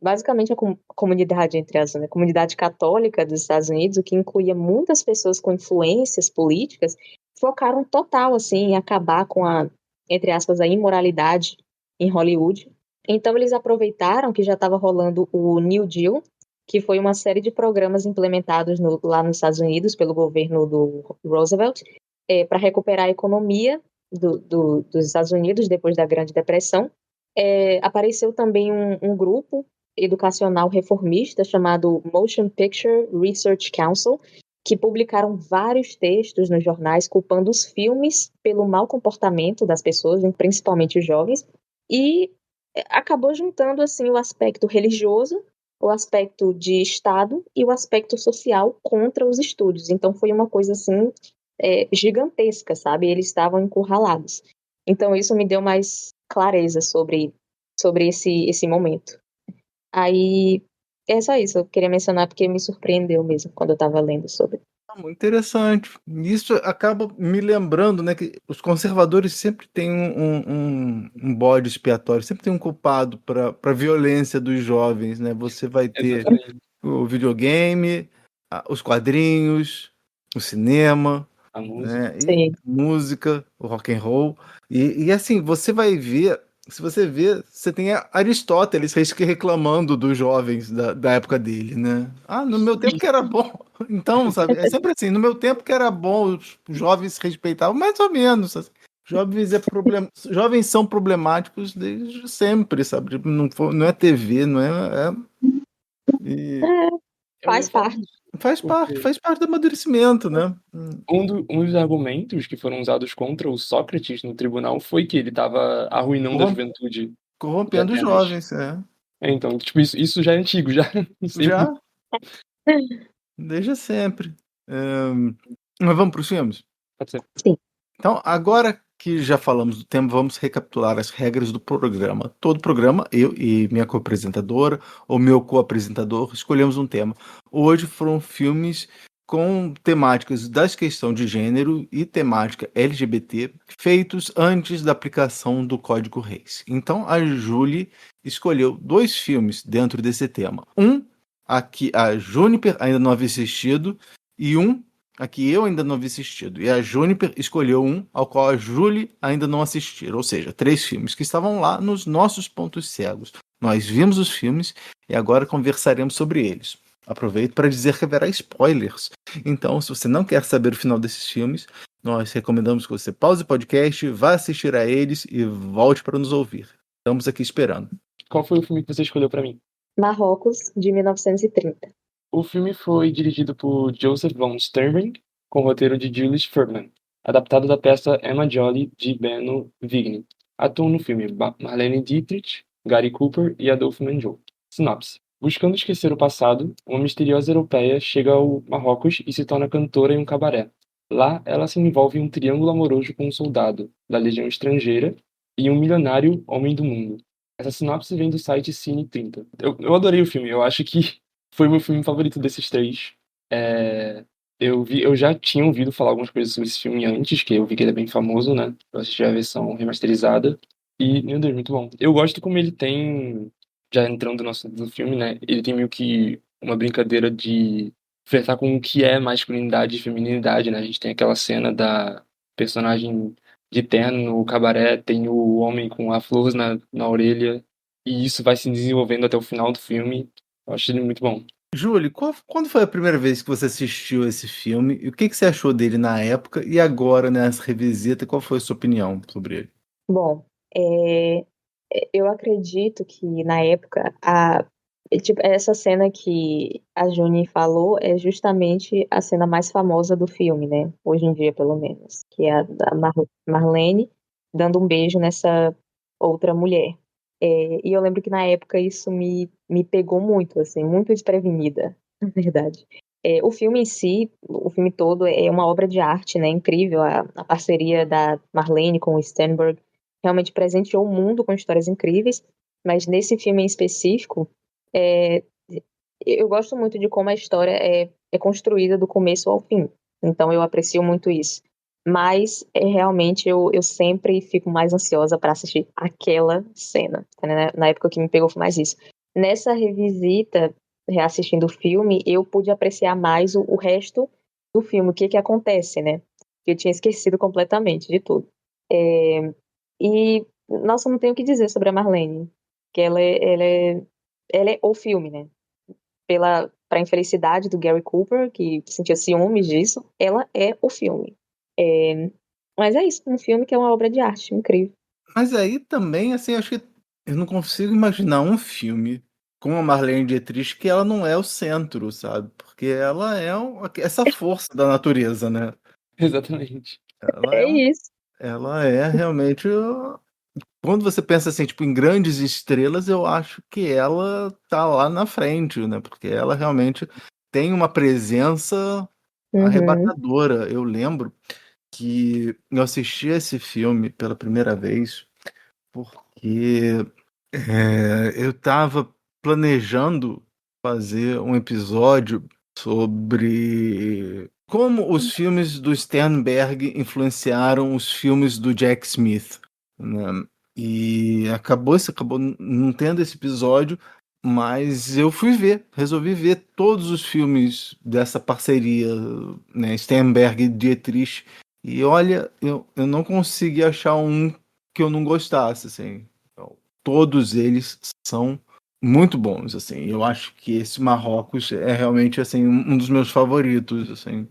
basicamente a comunidade, entre as, né, comunidade católica dos Estados Unidos, o que incluía muitas pessoas com influências políticas, focaram total assim em acabar com a, entre aspas, a imoralidade em Hollywood. Então eles aproveitaram que já estava rolando o New Deal, que foi uma série de programas implementados lá nos Estados Unidos pelo governo do Roosevelt, para recuperar a economia dos Estados Unidos depois da Grande Depressão. Apareceu também um grupo educacional reformista chamado Motion Picture Research Council, que publicaram vários textos nos jornais culpando os filmes pelo mau comportamento das pessoas, principalmente os jovens, e acabou juntando assim o aspecto religioso, o aspecto de Estado e o aspecto social contra os estúdios. Então foi uma coisa assim gigantesca, sabe? Eles estavam encurralados. Então isso me deu mais clareza sobre esse momento. Aí é só isso, eu queria mencionar porque me surpreendeu mesmo quando eu estava lendo sobre. Muito interessante. Isso acaba me lembrando, né, que os conservadores sempre têm um bode expiatório, sempre tem um culpado para a violência dos jovens, né? Você vai ter Exatamente. o videogame, os quadrinhos, o cinema, A né? música. E música, o rock and roll. E assim, você vai ver, se você ver, você tem Aristóteles reclamando dos jovens da época dele, né? Ah, no meu tempo que era bom. Então, sabe, é sempre assim, no meu tempo que era bom, os jovens se respeitavam, mais ou menos. Assim. Jovens são problemáticos desde sempre, sabe? Não é TV, não é. Faz parte. Faz parte do amadurecimento, né? Um dos argumentos que foram usados contra o Sócrates no tribunal foi que ele estava arruinando a juventude. Corrompendo os jovens, Então, tipo, isso já é antigo, já. Já? Desde sempre. Mas vamos para os filmes? Pode ser. Sim. Então, agora que já falamos do tema, vamos recapitular as regras do programa. Todo programa, eu e minha co-apresentadora, ou meu co-apresentador, escolhemos um tema. Hoje foram filmes com temáticas das questões de gênero e temática LGBT, feitos antes da aplicação do Código Reis. Então, a Julie escolheu 2 filmes dentro desse tema. Aqui a Juniper ainda não havia assistido, e aqui eu ainda não havia assistido. E a Juniper escolheu ao qual a Julie ainda não assistiu. Ou seja, 3 filmes que estavam lá nos nossos pontos cegos. Nós vimos os filmes e agora conversaremos sobre eles. Aproveito para dizer que haverá spoilers. Então, se você não quer saber o final desses filmes, nós recomendamos que você pause o podcast, vá assistir a eles e volte para nos ouvir. Estamos aqui esperando. Qual foi o filme que você escolheu para mim? Marrocos, de 1930. O filme foi dirigido por Joseph von Sternberg, com roteiro de Julius Furman, adaptado da peça Emma Jolie, de Benno Vigny. Atuam no filme Marlene Dietrich, Gary Cooper e Adolphe Menjou. Sinopse. Buscando esquecer o passado, uma misteriosa europeia chega ao Marrocos e se torna cantora em um cabaré. Lá, ela se envolve em um triângulo amoroso com um soldado da legião estrangeira e um milionário homem do mundo. Essa sinopse vem do site Cine 30. Eu adorei o filme, eu acho que foi o meu filme favorito desses 3. Eu já tinha ouvido falar algumas coisas sobre esse filme antes, que eu vi que ele é bem famoso, né? Eu assisti a versão remasterizada. E, meu Deus, muito bom. Eu gosto como ele tem, já entrando no assunto do filme, né? Ele tem meio que uma brincadeira de flertar com o que é masculinidade e feminilidade, né? A gente tem aquela cena da personagem de terno no cabaré, tem o homem com a flor na orelha, e isso vai se desenvolvendo até o final do filme. Eu acho ele muito bom. Julie, quando foi a primeira vez que você assistiu esse filme? E o que você achou dele na época? E agora, nessa revisita, qual foi a sua opinião sobre ele? Bom, eu acredito que na época, essa cena que a Juni falou é justamente a cena mais famosa do filme, né? Hoje em dia, pelo menos. Que é a da Marlene dando um beijo nessa outra mulher. E eu lembro que na época isso me pegou muito, assim, muito desprevenida, na verdade. O filme em si, o filme todo, é uma obra de arte, né? Incrível. A parceria da Marlene com o Sternberg realmente presenteou o mundo com histórias incríveis, mas nesse filme em específico, eu gosto muito de como a história é construída do começo ao fim. Então eu aprecio muito isso. Mas realmente eu sempre fico mais ansiosa para assistir aquela cena. Né? Na época que me pegou foi mais isso. Nessa revisita, reassistindo o filme, eu pude apreciar mais o resto do filme, o que acontece, né? Eu tinha esquecido completamente de tudo. E, nossa, não tenho o que dizer sobre a Marlene, que ela é o filme, né? Pra infelicidade do Gary Cooper, que sentia ciúmes disso, ela é o filme. Mas é isso, um filme que é uma obra de arte incrível. Mas aí também, assim, acho que eu não consigo imaginar um filme com a Marlene Dietrich que ela não é o centro, sabe? Porque ela é essa força da natureza, né? Exatamente. Isso. Ela é realmente... Quando você pensa assim, tipo, em grandes estrelas, eu acho que ela tá lá na frente, né? Porque ela realmente tem uma presença arrebatadora. Eu lembro que eu assisti esse filme pela primeira vez porque eu estava planejando fazer um episódio sobre como os filmes do Sternberg influenciaram os filmes do Jack Smith, né? E acabou não tendo esse episódio, mas eu resolvi ver todos os filmes dessa parceria, né, Sternberg e Dietrich, e olha, eu não consegui achar um que eu não gostasse, assim. Então, todos eles são muito bons, assim. Eu acho que esse Marrocos é realmente, assim, um dos meus favoritos, assim.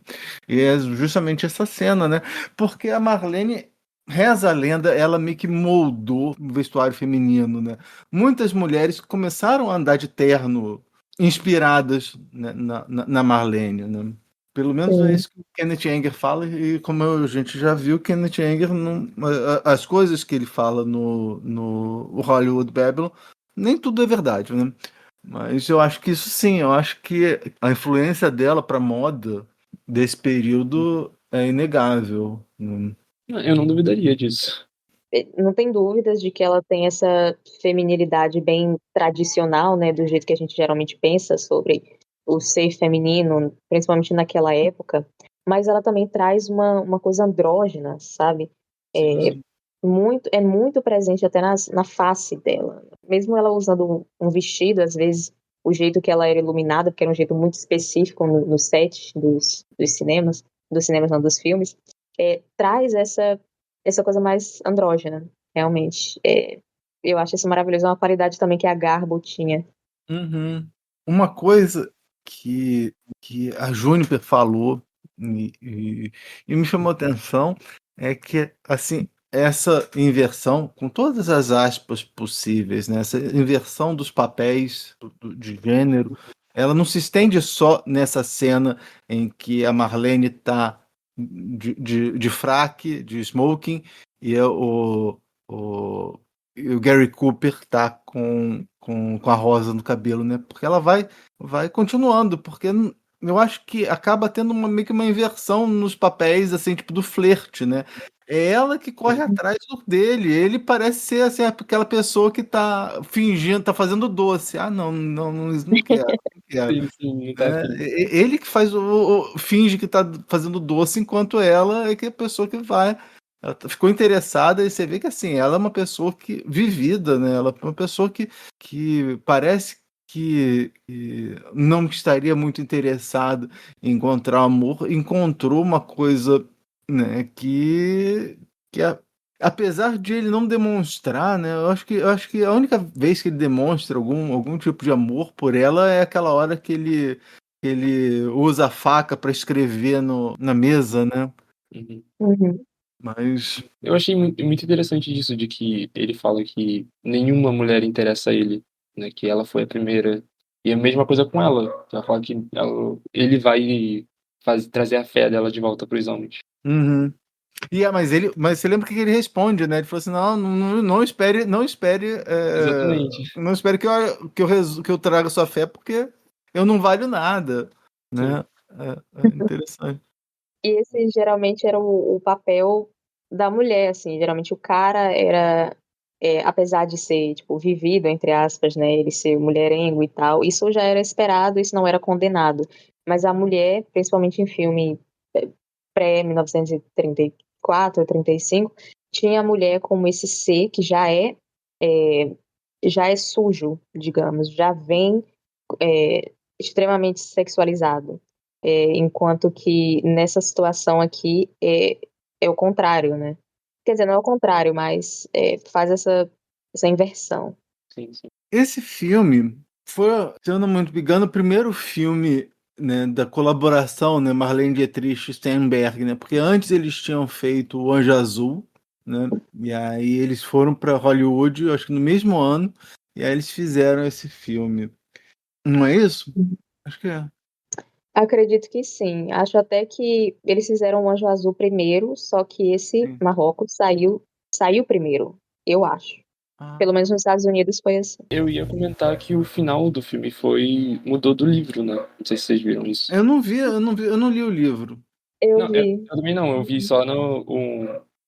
E é justamente essa cena, né? Porque a Marlene, reza a lenda, ela meio que moldou o vestuário feminino, né? Muitas mulheres começaram a andar de terno inspiradas, né, na Marlene, né? Pelo menos é isso que o Kenneth Anger fala, e como a gente já viu, Kenneth Anger, as coisas que ele fala no Hollywood Babylon, nem tudo é verdade, né? Mas eu acho que isso sim, eu acho que a influência dela para moda desse período é inegável. Né? Eu não duvidaria disso. Não tem dúvidas de que ela tem essa feminilidade bem tradicional, né, do jeito que a gente geralmente pensa sobre o ser feminino, principalmente naquela época, mas ela também traz uma coisa andrógena, sabe? É muito presente até na face dela. Mesmo ela usando um vestido, às vezes, o jeito que ela era iluminada, porque era um jeito muito específico no set dos cinemas, não, dos filmes, traz essa coisa mais andrógena, realmente. Eu acho isso maravilhoso, é uma qualidade também que a Garbo tinha. Uhum. Uma coisa que a Juniper falou e me chamou a atenção é que, assim, essa inversão, com todas as aspas possíveis, né, essa inversão dos papéis de gênero, ela não se estende só nessa cena em que a Marlene está de fraque, de smoking, e e o Gary Cooper tá com a rosa no cabelo, né? Porque ela vai continuando, porque eu acho que acaba tendo meio que uma inversão nos papéis, assim, tipo do flerte, né? É ela que corre atrás dele. Ele parece ser assim, aquela pessoa que tá fingindo, tá fazendo doce. Ah, não quero, não quero. Sim, tá afim. Ele que faz finge que tá fazendo doce, enquanto ela é que é a pessoa que vai. Ela ficou interessada e você vê que assim, ela é uma pessoa que vivida, né? Ela é uma pessoa que parece que não estaria muito interessada em encontrar amor, encontrou uma coisa, né, apesar de ele não demonstrar, né? Eu acho que a única vez que ele demonstra algum tipo de amor por ela é aquela hora que ele usa a faca para escrever na mesa, né? Mas eu achei muito interessante disso, de que ele fala que nenhuma mulher interessa a ele, né? Que ela foi a primeira. E a mesma coisa com ela. Ela fala que ele vai trazer a fé dela de volta para os homens. Uhum. Mas você lembra que ele responde, né? Ele falou assim: não espere, Exatamente. não espere que eu traga sua fé, porque eu não valho nada, né? É interessante. E esse geralmente era o papel da mulher, assim. Geralmente o cara era, apesar de ser, tipo, vivido, entre aspas, né? Ele ser mulherengo e tal, isso já era esperado, isso não era condenado. Mas a mulher, principalmente em filme pré-1934, 35, tinha a mulher como esse ser que já é sujo, digamos, já vem extremamente sexualizado. Enquanto que nessa situação aqui é o contrário, né? Quer dizer, não é o contrário, mas faz essa inversão. Sim. Esse filme foi, se eu não me engano, o primeiro filme, né, da colaboração, né, Marlene Dietrich e Sternberg, né? Porque antes eles tinham feito o Anjo Azul, né? E aí eles foram para Hollywood, acho que no mesmo ano, e aí eles fizeram esse filme. Não é isso? Acho que é. Acredito que sim. Acho até que eles fizeram o Anjo Azul primeiro, só que esse Marrocos saiu primeiro, eu acho. Pelo menos nos Estados Unidos foi assim. Eu ia comentar que o final do filme mudou do livro, né? Não sei se vocês viram isso. Eu não li o livro. Eu vi. Eu também não, eu vi só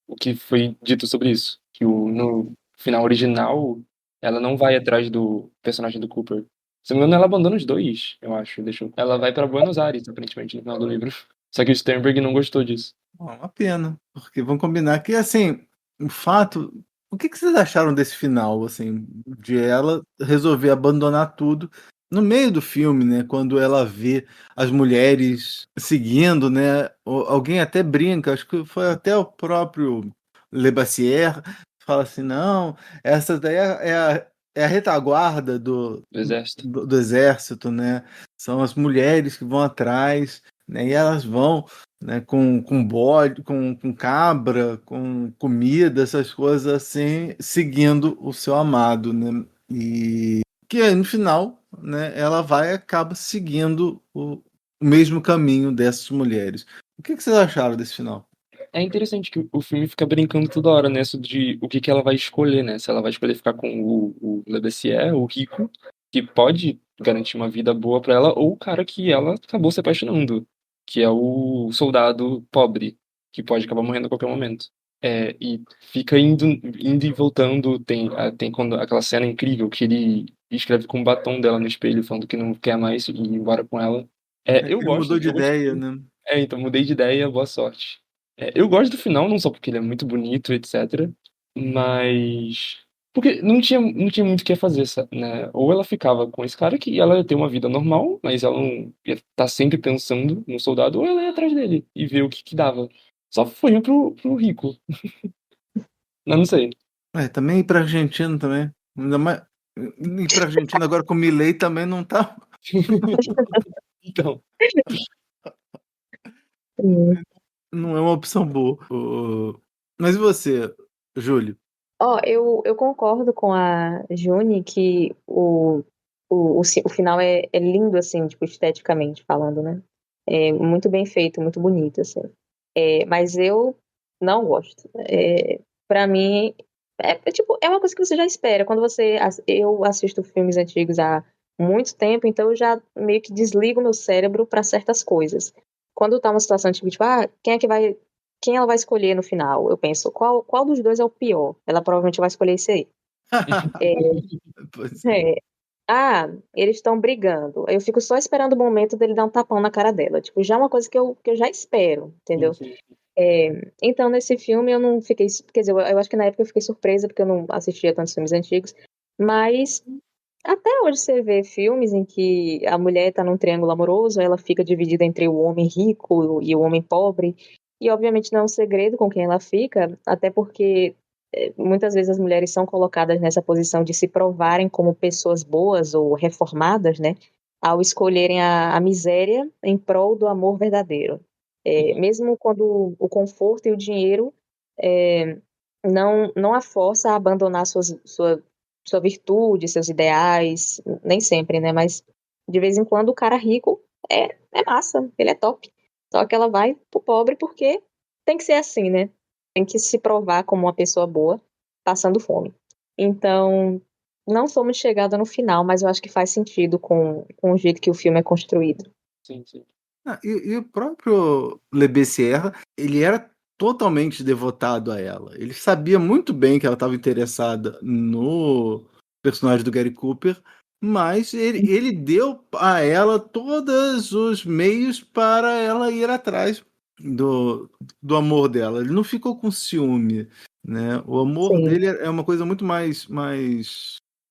o que foi dito sobre isso. Que no final original, ela não vai atrás do personagem do Cooper. Se não me engano, ela abandona os dois, eu acho. Ela vai pra Buenos Aires, aparentemente, no final do livro. Só que o Sternberg não gostou disso. Uma pena, porque vamos combinar que, assim, o fato... O que vocês acharam desse final, assim, de ela resolver abandonar tudo no meio do filme, né? Quando ela vê as mulheres seguindo, né? Alguém até brinca, acho que foi até o próprio Lebassière, fala assim, não, essa daí é a retaguarda do exército, né? São as mulheres que vão atrás, né? E elas vão, né, com bode, com cabra, com comida, essas coisas assim, seguindo o seu amado, né? E que aí, no final, né, ela acaba seguindo o mesmo caminho dessas mulheres. O que vocês acharam desse final? É interessante que o filme fica brincando toda hora nessa de o que ela vai escolher, né? Se ela vai escolher ficar com o Lebassière, o rico, que pode garantir uma vida boa pra ela, ou o cara que ela acabou se apaixonando, que é o soldado pobre, que pode acabar morrendo a qualquer momento. E fica indo e voltando. Tem quando aquela cena incrível que ele escreve com o batom dela no espelho, falando que não quer mais ir embora com ela. Eu gosto. Mudou de ideia, né? Então mudei de ideia, boa sorte. Eu gosto do final, não só porque ele é muito bonito, etc. Mas. Porque não tinha muito o que fazer, né? Ou ela ficava com esse cara que ela ia ter uma vida normal, mas ela não ia estar sempre pensando no soldado, ou ela ia atrás dele e ver o que dava. Só foi pro rico. Não sei. Também ir pra Argentina também. Ainda mais. Ir pra Argentina agora com o Milei também não tá. Então. Não é uma opção boa. Mas e você, Júlio? Eu concordo com a Juni que o final é lindo, assim, tipo, esteticamente falando, né? É muito bem feito, muito bonito, assim. Mas eu não gosto. Pra mim, é uma coisa que você já espera. Quando eu assisto filmes antigos há muito tempo, então eu já meio que desligo meu cérebro pra certas coisas. Quando tá uma situação tipo, quem ela vai escolher no final? Eu penso, qual dos dois é o pior? Ela provavelmente vai escolher esse aí. Eles estão brigando. Eu fico só esperando o momento dele dar um tapão na cara dela. Tipo, já é uma coisa que eu já espero, entendeu? Então, nesse filme eu não fiquei... Quer dizer, eu acho que na época eu fiquei surpresa porque eu não assistia tantos filmes antigos. Mas até hoje você vê filmes em que a mulher tá num triângulo amoroso, ela fica dividida entre o homem rico e o homem pobre. E, obviamente, não é um segredo com quem ela fica, até porque muitas vezes as mulheres são colocadas nessa posição de se provarem como pessoas boas ou reformadas, né? Ao escolherem a miséria em prol do amor verdadeiro. Mesmo quando o conforto e o dinheiro não a força a abandonar sua virtude, seus ideais, nem sempre, né? Mas, de vez em quando, o cara rico é massa, ele é top. Só que ela vai pro pobre porque tem que ser assim, né? Tem que se provar como uma pessoa boa, passando fome. Então, não sou muito chegada no final, mas eu acho que faz sentido com o jeito que o filme é construído. Sim, sim. E o próprio Lebassière, ele era totalmente devotado a ela. Ele sabia muito bem que ela estava interessada no personagem do Gary Cooper, mas ele deu a ela todos os meios para ela ir atrás do amor dela. Ele não ficou com ciúme, né? O amor dele é uma coisa muito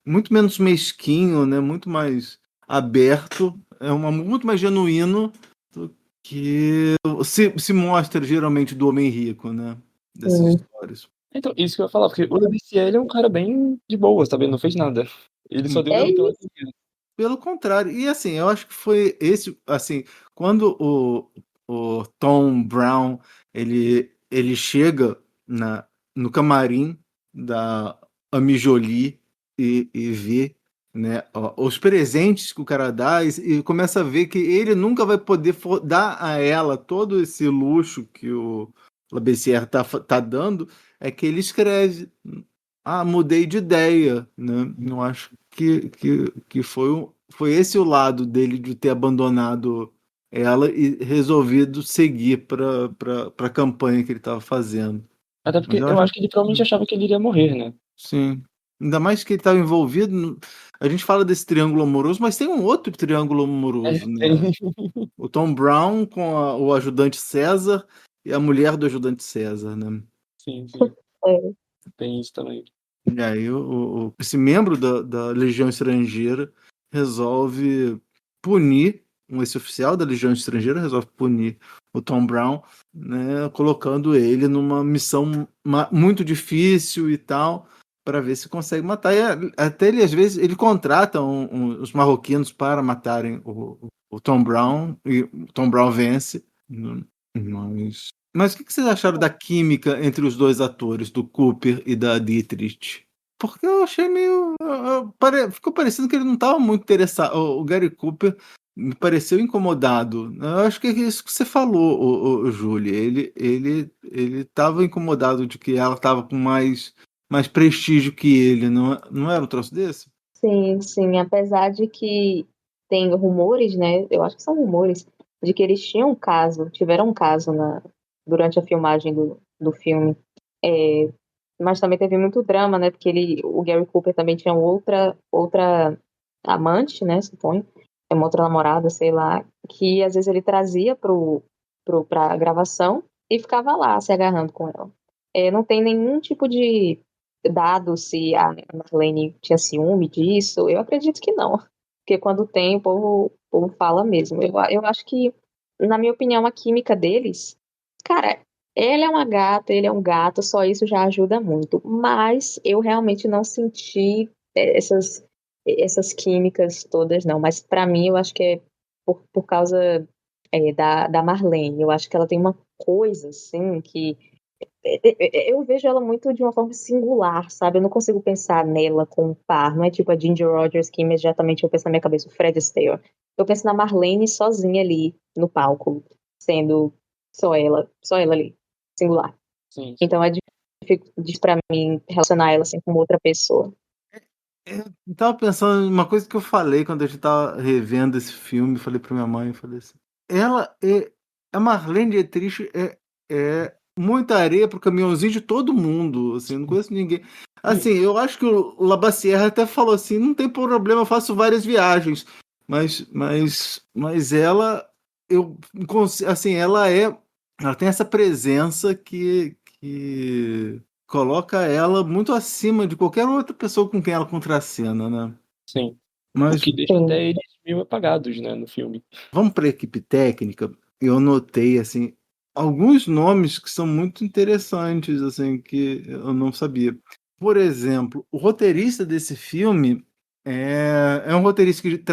muito menos mesquinho, né? Muito mais aberto, muito mais genuíno do que se mostra geralmente do homem rico, né? Dessas histórias. Então, isso que eu ia falar, porque o Lebassière é um cara bem de boa, sabe? Ele não fez nada. Ele só deu pela dinheiro. Pelo contrário. E assim, eu acho que foi esse, assim, quando o Tom Brown, ele chega no camarim da Ami Jolie e vê, né, os presentes que o cara dá e começa a ver que ele nunca vai poder dar a ela todo esse luxo que o Lebassière tá dando, é que ele escreve mudei de ideia, né? Eu acho que foi esse o lado dele de ter abandonado ela e resolvido seguir para a campanha que ele estava fazendo. Até Mas porque eu acho que ele provavelmente achava que ele iria morrer, né? Sim. Ainda mais que ele estava envolvido. A gente fala desse triângulo amoroso, mas tem um outro triângulo amoroso, né? O Tom Brown com o ajudante César e a mulher do ajudante César, né? Sim. É. Tem isso também. E aí esse membro da Legião Estrangeira resolve punir, esse oficial da Legião Estrangeira resolve punir o Tom Brown, né, colocando ele numa missão muito difícil e tal, para ver se consegue matar. E até ele, às vezes, ele contrata os marroquinos para matarem o Tom Brown, e o Tom Brown vence. Mas o que vocês acharam da química entre os dois atores, do Cooper e da Dietrich? Porque eu achei meio. Ficou parecendo que ele não estava muito interessado. O Gary Cooper me pareceu incomodado. Eu acho que é isso que você falou, o Júlia. Ele estava incomodado de que ela estava com mais prestígio que ele. Não era um troço desse? Sim. Apesar de que tem rumores, né? Eu acho que são rumores, de que eles tiveram um caso durante a filmagem do filme. Mas também teve muito drama, né? Porque o Gary Cooper também tinha outra amante, né? Suponho. Uma outra namorada, sei lá, que às vezes ele trazia pra gravação e ficava lá se agarrando com ela. Não tem nenhum tipo de dado se a Marlene tinha ciúme disso. Eu acredito que não. Porque quando tem, o povo fala mesmo. Eu acho que, na minha opinião, a química deles, cara, ela é uma gata, ele é um gato, só isso já ajuda muito. Mas eu realmente não senti essas químicas todas, não. Mas pra mim, eu acho que é por causa da Marlene. Eu acho que ela tem uma coisa, assim, que eu vejo ela muito de uma forma singular, sabe? Eu não consigo pensar nela com um par. Não é tipo a Ginger Rogers, que imediatamente eu penso na minha cabeça, o Fred Astaire. Eu penso na Marlene sozinha ali no palco, sendo só ela ali, singular. Sim. Então é difícil pra mim relacionar ela assim com outra pessoa. Eu tava pensando em uma coisa que eu falei quando a gente tava revendo esse filme, falei pra minha mãe, falei assim, a Marlene Dietrich é muita areia pro caminhãozinho de todo mundo, assim, não conheço ninguém. Assim, eu acho que o Labacierre até falou assim, não tem problema, eu faço várias viagens, mas ela, assim, ela tem essa presença que coloca ela muito acima de qualquer outra pessoa com quem ela contracena, né? Sim. Mas, o que deixa até eles meio apagados, né, no filme. Vamos para a equipe técnica. Eu notei, assim, alguns nomes que são muito interessantes, assim, que eu não sabia. Por exemplo, o roteirista desse filme é um roteirista que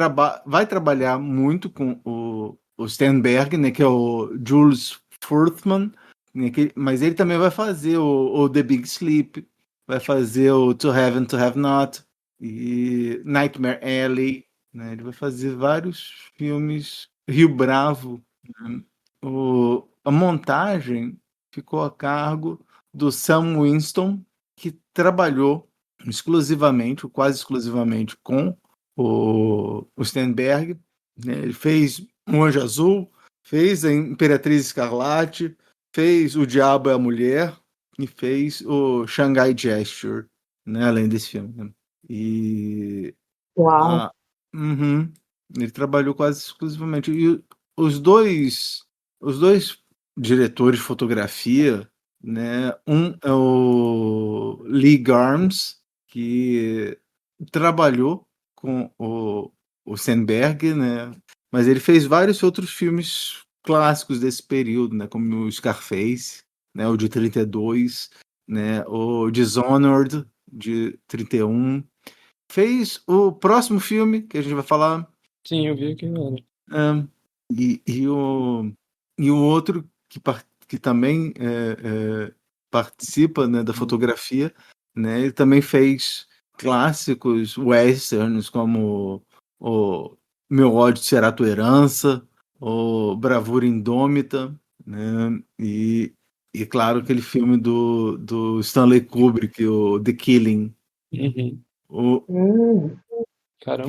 vai trabalhar muito com o Sternberg, né, que é o Jules Furthman, né, mas ele também vai fazer o The Big Sleep, vai fazer o To Have and To Have Not e Nightmare Alley, né, ele vai fazer vários filmes. Rio Bravo, né? A montagem ficou a cargo do Sam Winston, que trabalhou exclusivamente, ou quase exclusivamente, com o Sternberg, né? Ele fez O Anjo Azul, fez a Imperatriz Escarlate, fez O Diabo é a Mulher e fez o Shanghai Gesture, né? Além desse filme, né? E Uau. Ele trabalhou quase exclusivamente. E os dois diretores de fotografia, né? Um é o Lee Garms, que trabalhou com o Sternberg, né? Mas ele fez vários outros filmes clássicos desse período, né? Como o Scarface, né? O de 32, né? O Dishonored, de 31. Fez o próximo filme que a gente vai falar. Sim, eu vi aqui agora. E o outro que também participa, né, da fotografia, né, ele também fez clássicos westerns como o Meu Ódio Será Tua Herança, o Bravura Indômita, né, e E claro, aquele filme do Stanley Kubrick, o The Killing. Caramba.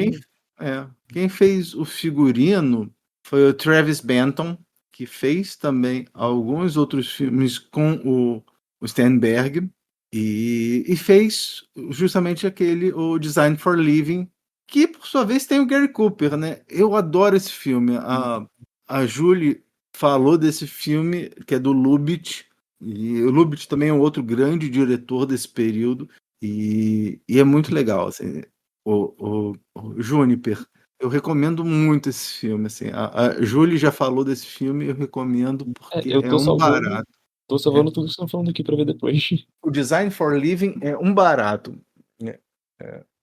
Quem fez o figurino foi o Travis Banton, que fez também alguns outros filmes com o Sternberg e fez justamente o Design for Living, que por sua vez tem o Gary Cooper, né? Eu adoro esse filme. A Julie falou desse filme, que é do Lubitsch, e o Lubitsch também é um outro grande diretor desse período, e é muito legal, assim. O Juniper, eu recomendo muito esse filme, assim. A Julie já falou desse filme, eu recomendo porque Eu tô salvando. barato. Tô salvando tudo que vocês estão falando aqui pra ver depois. O Design for Living é um barato.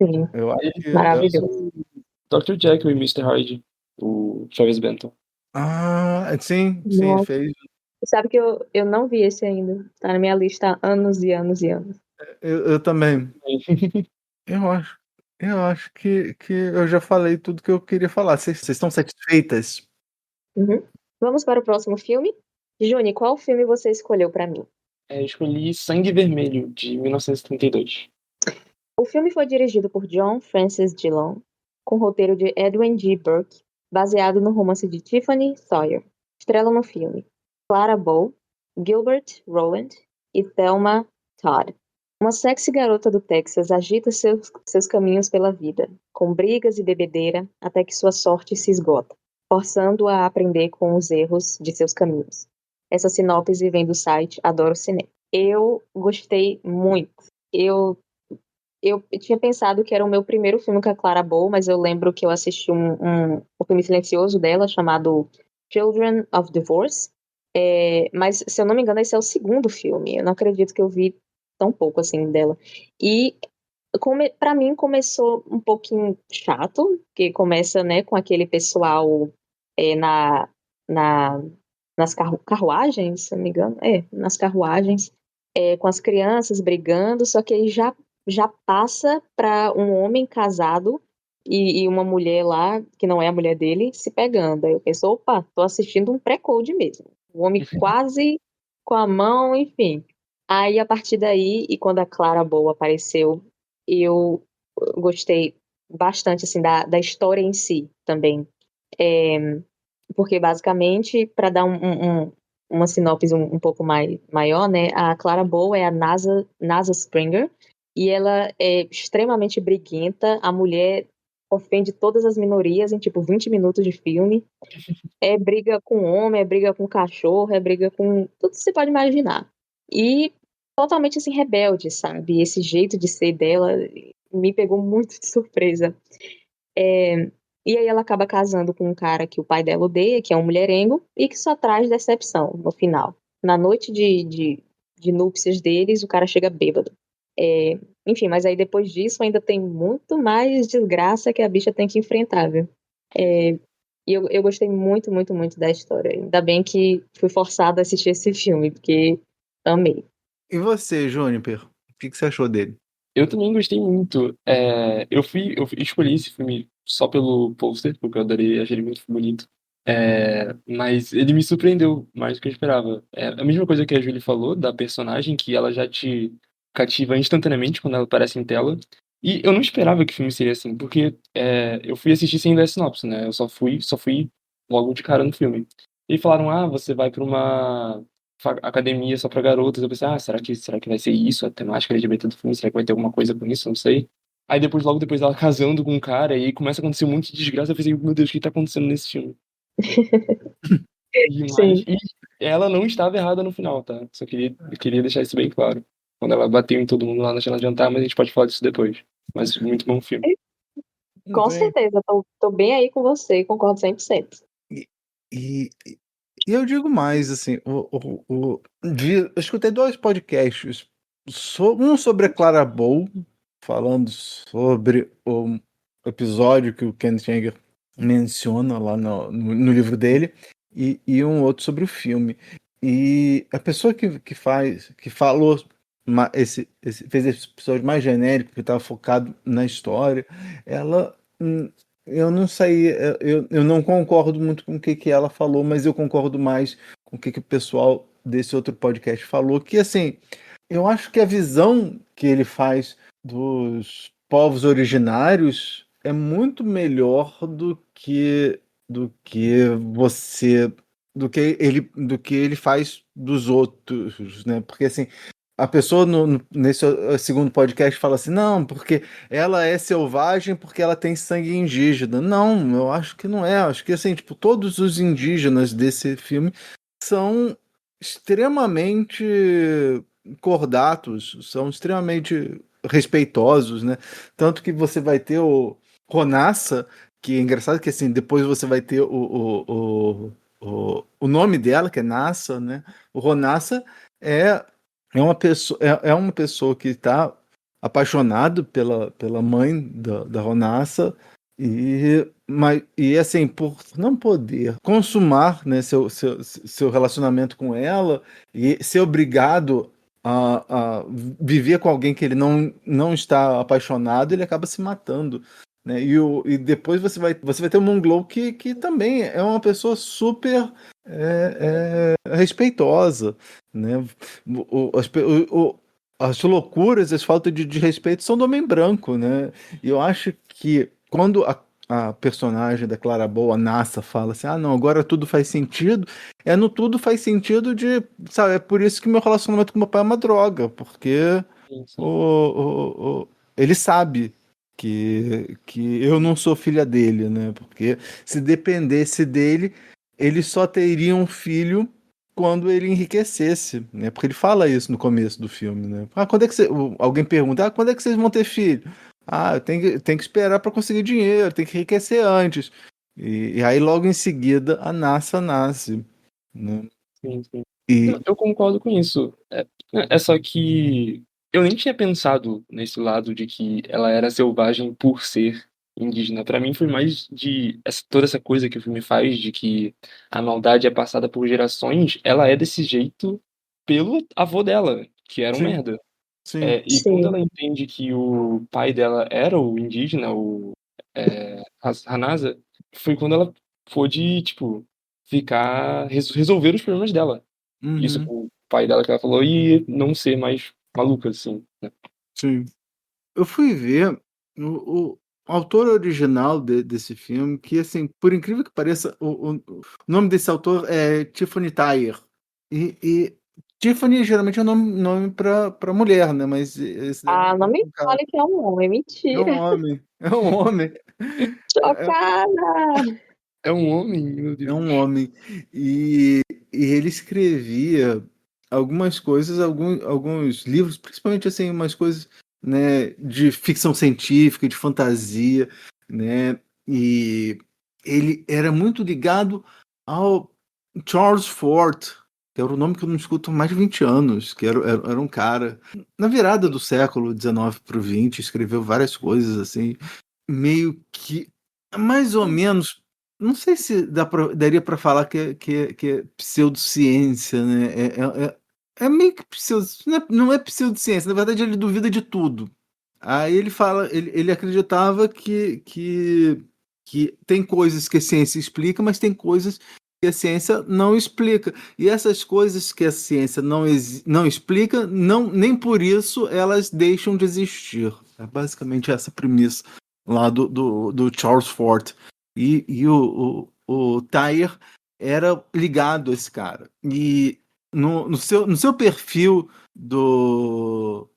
Sim, Eu acho que maravilhoso. Dr. Jekyll e Mr. Hyde, o Travis Banton. Sim, Nossa. fez. Sabe que eu não vi esse ainda. Tá na minha lista há anos e anos e anos. Eu também. Eu acho que eu já falei tudo que eu queria falar. Vocês estão satisfeitas? Uhum. Vamos para o próximo filme. Juni, qual filme você escolheu para mim? Eu escolhi Sangue Vermelho, de 1932. O filme foi dirigido por John Francis Dillon, com roteiro de Edwin G. Burke, baseado no romance de Tiffany Sawyer. Estrelam no filme Clara Bow, Gilbert Rowland e Thelma Todd. Uma sexy garota do Texas agita seus caminhos pela vida, com brigas e bebedeira, até que sua sorte se esgota, forçando-a a aprender com os erros de seus caminhos. Essa sinopse vem do site Adoro Cinema. Eu gostei muito. Eu tinha pensado que era o meu primeiro filme com a Clara Bow, mas eu lembro que eu assisti um filme silencioso dela, chamado Children of Divorce. Mas, se eu não me engano, esse é o segundo filme. Eu não acredito que eu vi tão pouco assim dela. E para mim começou um pouquinho chato, que começa, né, com aquele pessoal nas carruagens, se não me engano, nas carruagens, com as crianças brigando, só que aí já passa para um homem casado e uma mulher lá, que não é a mulher dele, se pegando. Aí eu penso, opa, tô assistindo um pré-code mesmo. O homem quase com a mão, enfim. Aí, a partir daí, e quando a Clara Bow apareceu, eu gostei bastante, assim, da história em si também. Porque, basicamente, para dar uma sinopse um pouco maior, né, a Clara Bow é a NASA Springer, e ela é extremamente briguenta. A mulher ofende todas as minorias em, 20 minutos de filme. É briga com homem, é briga com cachorro, é briga com tudo que você pode imaginar. E totalmente, assim, rebelde, sabe? Esse jeito de ser dela me pegou muito de surpresa. E aí ela acaba casando com um cara que o pai dela odeia, que é um mulherengo, e que só traz decepção no final. Na noite de núpcias deles, o cara chega bêbado. Enfim, mas aí depois disso ainda tem muito mais desgraça que a bicha tem que enfrentar, viu? E eu gostei muito, muito, muito da história. Ainda bem que fui forçada a assistir esse filme, porque amei. E você, Juniper? O que você achou dele? Eu também gostei muito. Eu escolhi esse filme só pelo pôster, porque eu adorei, achei ele muito bonito. Mas ele me surpreendeu mais do que eu esperava. É a mesma coisa que a Julie falou, da personagem, que ela já te cativa instantaneamente quando ela aparece em tela. E eu não esperava que o filme seria assim, porque eu fui assistir sem ler a sinopse, né? Eu só fui logo de cara no filme. E falaram, você vai pra uma academia só pra garotas. Eu pensei, será que vai ser isso, a temática LGBT do filme? Será que vai ter alguma coisa com isso? Não sei. Aí logo depois ela casando com um cara, e começa a acontecer um monte de desgraça. Eu pensei, meu Deus, o que tá acontecendo nesse filme? E ela não estava errada no final, tá? Eu queria deixar isso bem claro. Quando ela bateu em todo mundo lá na cena de jantar, mas a gente pode falar disso depois. Mas muito bom filme. Com certeza, tô bem aí com você, concordo 100%. E eu digo mais, assim, eu escutei 2 podcasts, um sobre a Clara Bow, falando sobre o episódio que o Ken Jenger menciona lá no livro dele, e um outro sobre o filme. E a pessoa que falou fez esse episódio mais genérico, que estava focado na história, ela... Eu não sei, eu não concordo muito com o que ela falou, mas eu concordo mais com o que o pessoal desse outro podcast falou, que assim, eu acho que a visão que ele faz dos povos originários é muito melhor do que você do que ele faz dos outros, né? Porque assim, a pessoa nesse segundo podcast fala assim, não, porque ela é selvagem porque ela tem sangue indígena. Não, eu acho que não é. Eu acho que assim, tipo, todos os indígenas desse filme são extremamente cordatos, são extremamente respeitosos, né? Tanto que você vai ter o Ronassa, que é engraçado que assim, depois você vai ter o nome dela, que é Nassa, né? O Ronassa é é uma pessoa que está apaixonado pela mãe da Ronassa e assim, por não poder consumar, né, seu relacionamento com ela e ser obrigado a viver com alguém que ele não está apaixonado, ele acaba se matando. Né? E depois você vai ter o Moonglow que também é uma pessoa super respeitosa. Né? As loucuras, as faltas de respeito são do homem branco, né? E eu acho que quando a personagem da Clara Bow, a Nassa, fala assim, ah, não, agora tudo faz sentido, no tudo faz sentido de, sabe, é por isso que meu relacionamento com meu pai é uma droga, porque ele sabe que eu não sou filha dele, né? Porque se dependesse dele, ele só teria um filho quando ele enriquecesse, né? Porque ele fala isso no começo do filme, né? Ah, quando é que alguém pergunta, ah, quando é que vocês vão ter filho? Ah, tem que esperar para conseguir dinheiro, tem que enriquecer antes. E aí logo em seguida a Nassa nasce, né? Sim, sim. Eu concordo com isso. É só que eu nem tinha pensado nesse lado de que ela era selvagem por ser indígena. Pra mim foi mais de toda essa coisa que o filme faz, de que a maldade é passada por gerações, ela é desse jeito pelo avô dela, que era um merda. Sim. E quando ela entende que o pai dela era o indígena, o Hanasa, foi quando ela pôde, tipo, resolver os problemas dela. Isso com o pai dela que ela falou, e não ser mais maluca, assim, né? Sim. Eu fui ver o autor original desse filme, que, assim, por incrível que pareça, o nome desse autor é Tiffany Thayer. E Tiffany geralmente é nome para mulher, né? Mas não me fale que é um homem, mentira. É um homem. É um homem. Chocada! É um homem, meu Deus. É um homem. E ele escrevia algumas coisas, alguns livros, principalmente assim, umas coisas, né, de ficção científica, de fantasia, né? E ele era muito ligado ao Charles Fort, que era o nome que eu não escuto há mais de 20 anos, que era um cara, na virada do século XIX para o XX, escreveu várias coisas assim, meio que, mais ou menos, não sei se daria para falar que é pseudociência, né? É meio que não é pseudociência, na verdade ele duvida de tudo. Aí ele fala, ele acreditava que tem coisas que a ciência explica, mas tem coisas que a ciência não explica. E essas coisas que a ciência não explica, nem por isso elas deixam de existir. É basicamente essa premissa lá do Charles Fort. E o Thayer era ligado a esse cara. E no seu perfil do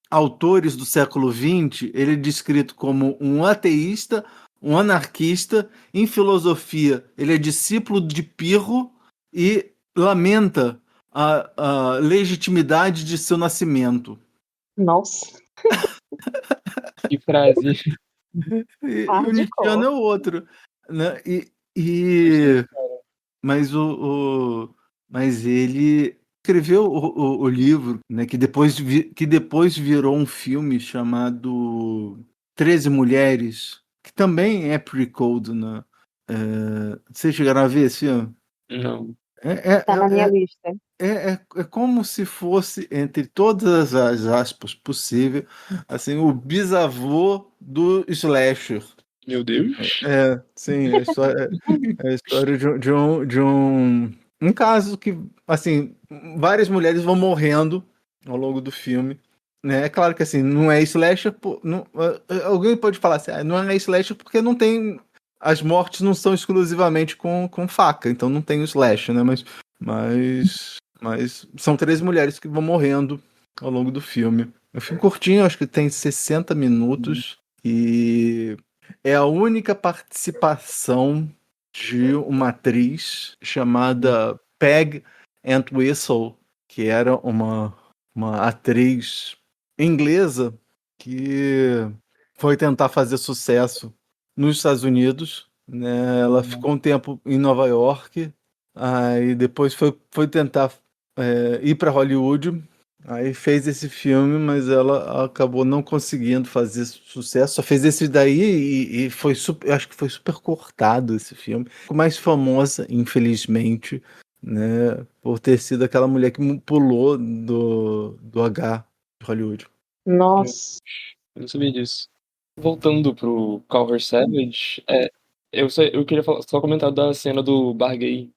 autores do século XX, ele é descrito como um ateísta, um anarquista. Em filosofia, ele é discípulo de Pirro e lamenta a legitimidade de seu nascimento. Nossa! Que frase! E o Nietzscheano é o outro, né? Mas ele escreveu o livro, né? Que depois virou um filme chamado 13 Mulheres, que também é pre-code, né? Vocês chegaram a ver esse filme? Não. Tá na minha lista. É como se fosse, entre todas as aspas possíveis, assim, o bisavô do slasher. Meu Deus. Sim, a história de um Um caso que, assim, várias mulheres vão morrendo ao longo do filme, né? É claro que, assim, não é slasher, alguém pode falar assim, não é slasher porque não tem, as mortes não são exclusivamente com faca, então não tem o slasher, né? Mas são 13 mulheres que vão morrendo ao longo do filme. É um filme curtinho, acho que tem 60 minutos e é a única participação de uma atriz chamada Peg Entwistle, que era uma atriz inglesa que foi tentar fazer sucesso nos Estados Unidos, né? Ela ficou um tempo em Nova York, aí depois foi tentar ir para Hollywood, aí fez esse filme, mas ela acabou não conseguindo fazer sucesso, só fez esse daí e foi super, eu acho que foi super cortado esse filme. Ficou mais famosa, infelizmente, né, por ter sido aquela mulher que pulou do H de Hollywood. Nossa. Eu não sabia disso. Voltando pro Call Her Savage, eu queria só comentar da cena do bar gay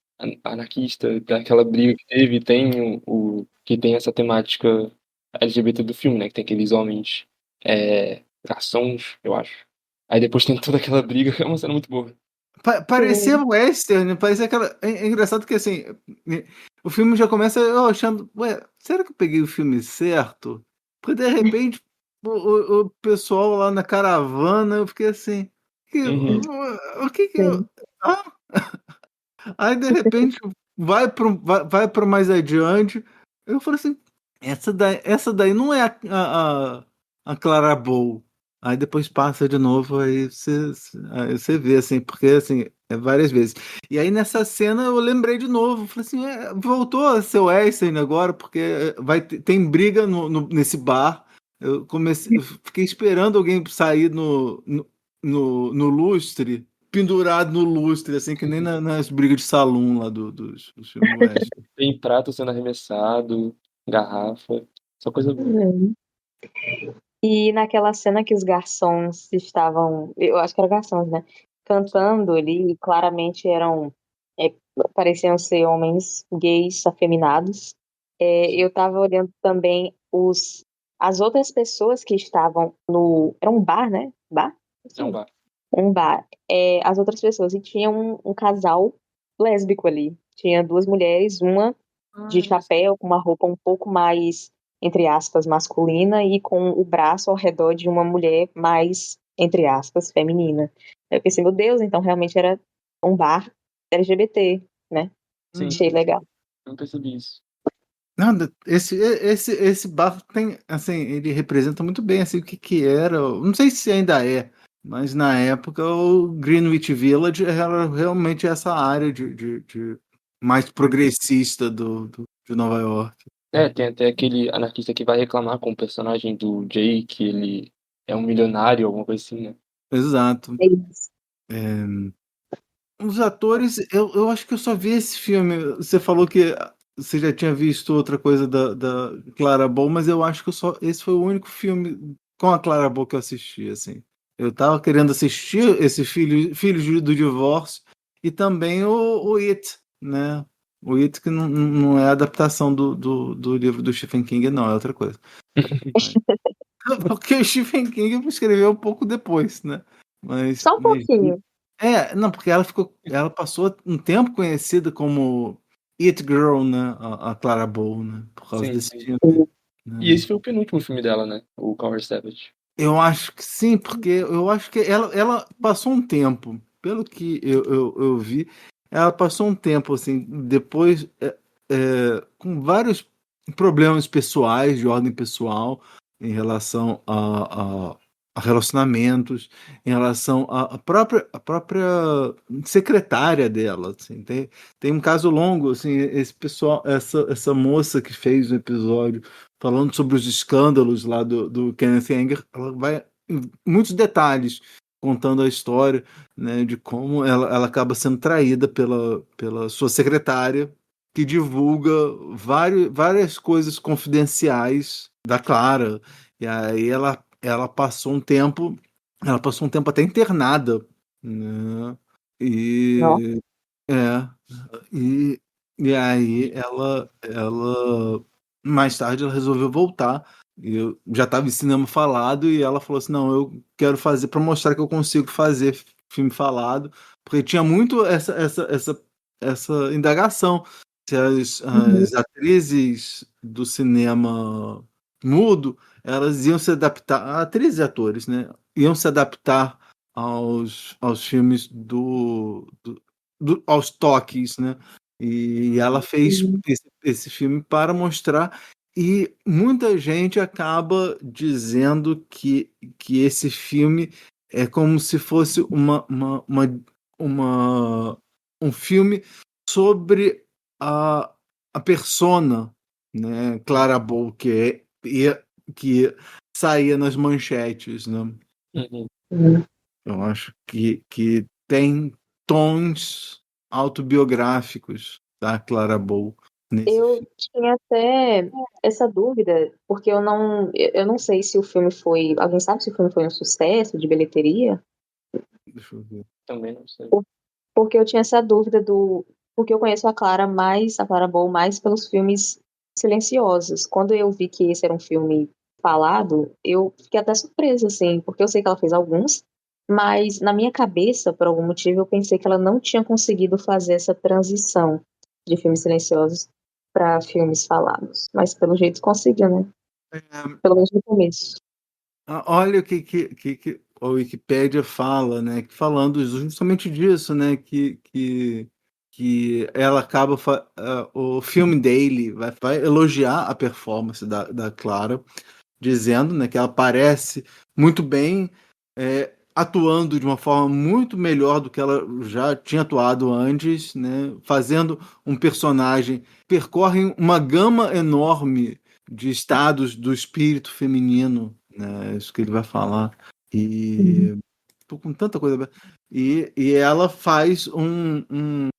anarquista, daquela briga que teve, tem que tem essa temática LGBT do filme, né? Que tem aqueles homens garçons, eu acho. Aí depois tem toda aquela briga, é uma cena muito boa. Parecia western, parecia aquela. É engraçado que assim, o filme já começa eu achando, ué, será que eu peguei o filme certo? Porque de repente o pessoal lá na caravana, eu fiquei assim, o que que eu. Ah? Aí de repente vai pro mais adiante, eu falei assim, essa daí não é a Clara Bow. Aí depois passa de novo, aí você vê, assim, porque assim, é várias vezes. E aí nessa cena eu lembrei de novo, falei assim, voltou a ser o Western agora, porque tem briga nesse bar. Eu fiquei esperando alguém sair no lustre, pendurado no lustre, assim, que nem nas brigas de salão lá dos filmes Western. Tem prato sendo arremessado, garrafa, só coisa boa. E naquela cena que os garçons estavam, eu acho que eram garçons, né? Cantando ali, claramente pareciam ser homens gays afeminados. Eu tava olhando também as outras pessoas que estavam era um bar, né? Bar? É um bar. Um bar. As outras pessoas, e tinha um casal lésbico ali. Tinha duas mulheres, uma de chapéu, com uma roupa um pouco mais, entre aspas, masculina, e com o braço ao redor de uma mulher mais, entre aspas, feminina. Eu pensei, meu Deus, então realmente era um bar LGBT, né? Sim. Achei legal. Eu percebi isso. Nada, esse bar tem, assim, ele representa muito bem, assim, o que era, não sei se ainda é, mas na época o Greenwich Village era realmente essa área de mais progressista de Nova York. Tem até aquele anarquista que vai reclamar com o personagem do Jay, que ele é um milionário, alguma coisa assim, né? Exato. Os atores, eu acho que eu só vi esse filme. Você falou que você já tinha visto outra coisa da Clara Bow, mas eu acho que esse foi o único filme com a Clara Bow que eu assisti, assim. Eu tava querendo assistir esse Filhos do Divórcio e também o It, né? O It que não é adaptação do livro do Stephen King, não, é outra coisa. Porque o Stephen King escreveu um pouco depois, né? Só um pouquinho. Não, porque ela passou um tempo conhecida como It Girl, né? A Clara Bow, né? Por causa desse filme. Né? E esse foi o penúltimo filme dela, né? O Call Her Savage. Eu acho que sim, porque eu acho que ela passou um tempo, pelo que eu vi, ela passou um tempo, assim, depois com vários problemas pessoais, de ordem pessoal, em relação a relacionamentos, em relação à própria secretária dela. Assim. Tem um caso longo, assim, esse pessoal, essa moça que fez o episódio falando sobre os escândalos lá do Kenneth Anger, ela vai em muitos detalhes contando a história, né, de como ela acaba sendo traída pela sua secretária, que divulga várias coisas confidenciais da Clara. E aí ela passou um tempo até internada, né? E E aí ela mais tarde ela resolveu voltar. E eu já estava em cinema falado e ela falou assim, não, eu quero fazer para mostrar que eu consigo fazer filme falado, porque tinha muito essa indagação se as atrizes do cinema mudo, elas iam se adaptar, atrizes e atores, né, iam se adaptar aos filmes aos toques, né, e ela fez esse filme para mostrar, e muita gente acaba dizendo que esse filme é como se fosse um filme sobre a persona, né, Clara Bow, que saía nas manchetes, né? Eu acho que tem tons autobiográficos da Clara Bow nesse Eu filme. tinha até essa dúvida, porque eu não sei se o filme foi. Alguém sabe se o filme foi um sucesso de bilheteria? Deixa eu ver. Também não sei. Porque eu tinha essa dúvida porque eu conheço a Clara Bow mais pelos filmes silenciosos. Quando eu vi que esse era um filme falado, eu fiquei até surpresa, assim, porque eu sei que ela fez alguns, mas na minha cabeça, por algum motivo, eu pensei que ela não tinha conseguido fazer essa transição de filmes silenciosos para filmes falados. Mas pelo jeito conseguiu, né? Pelo menos no começo. Olha o que a Wikipédia fala, né? Falando justamente disso, né? Que ela acaba o filme Daily vai elogiar a performance da Clara, dizendo, né, que ela parece muito bem, atuando de uma forma muito melhor do que ela já tinha atuado antes, né? Fazendo um personagem, percorre uma gama enorme de estados do espírito feminino, né? Isso que ele vai falar. E tô com tanta coisa. E ela faz um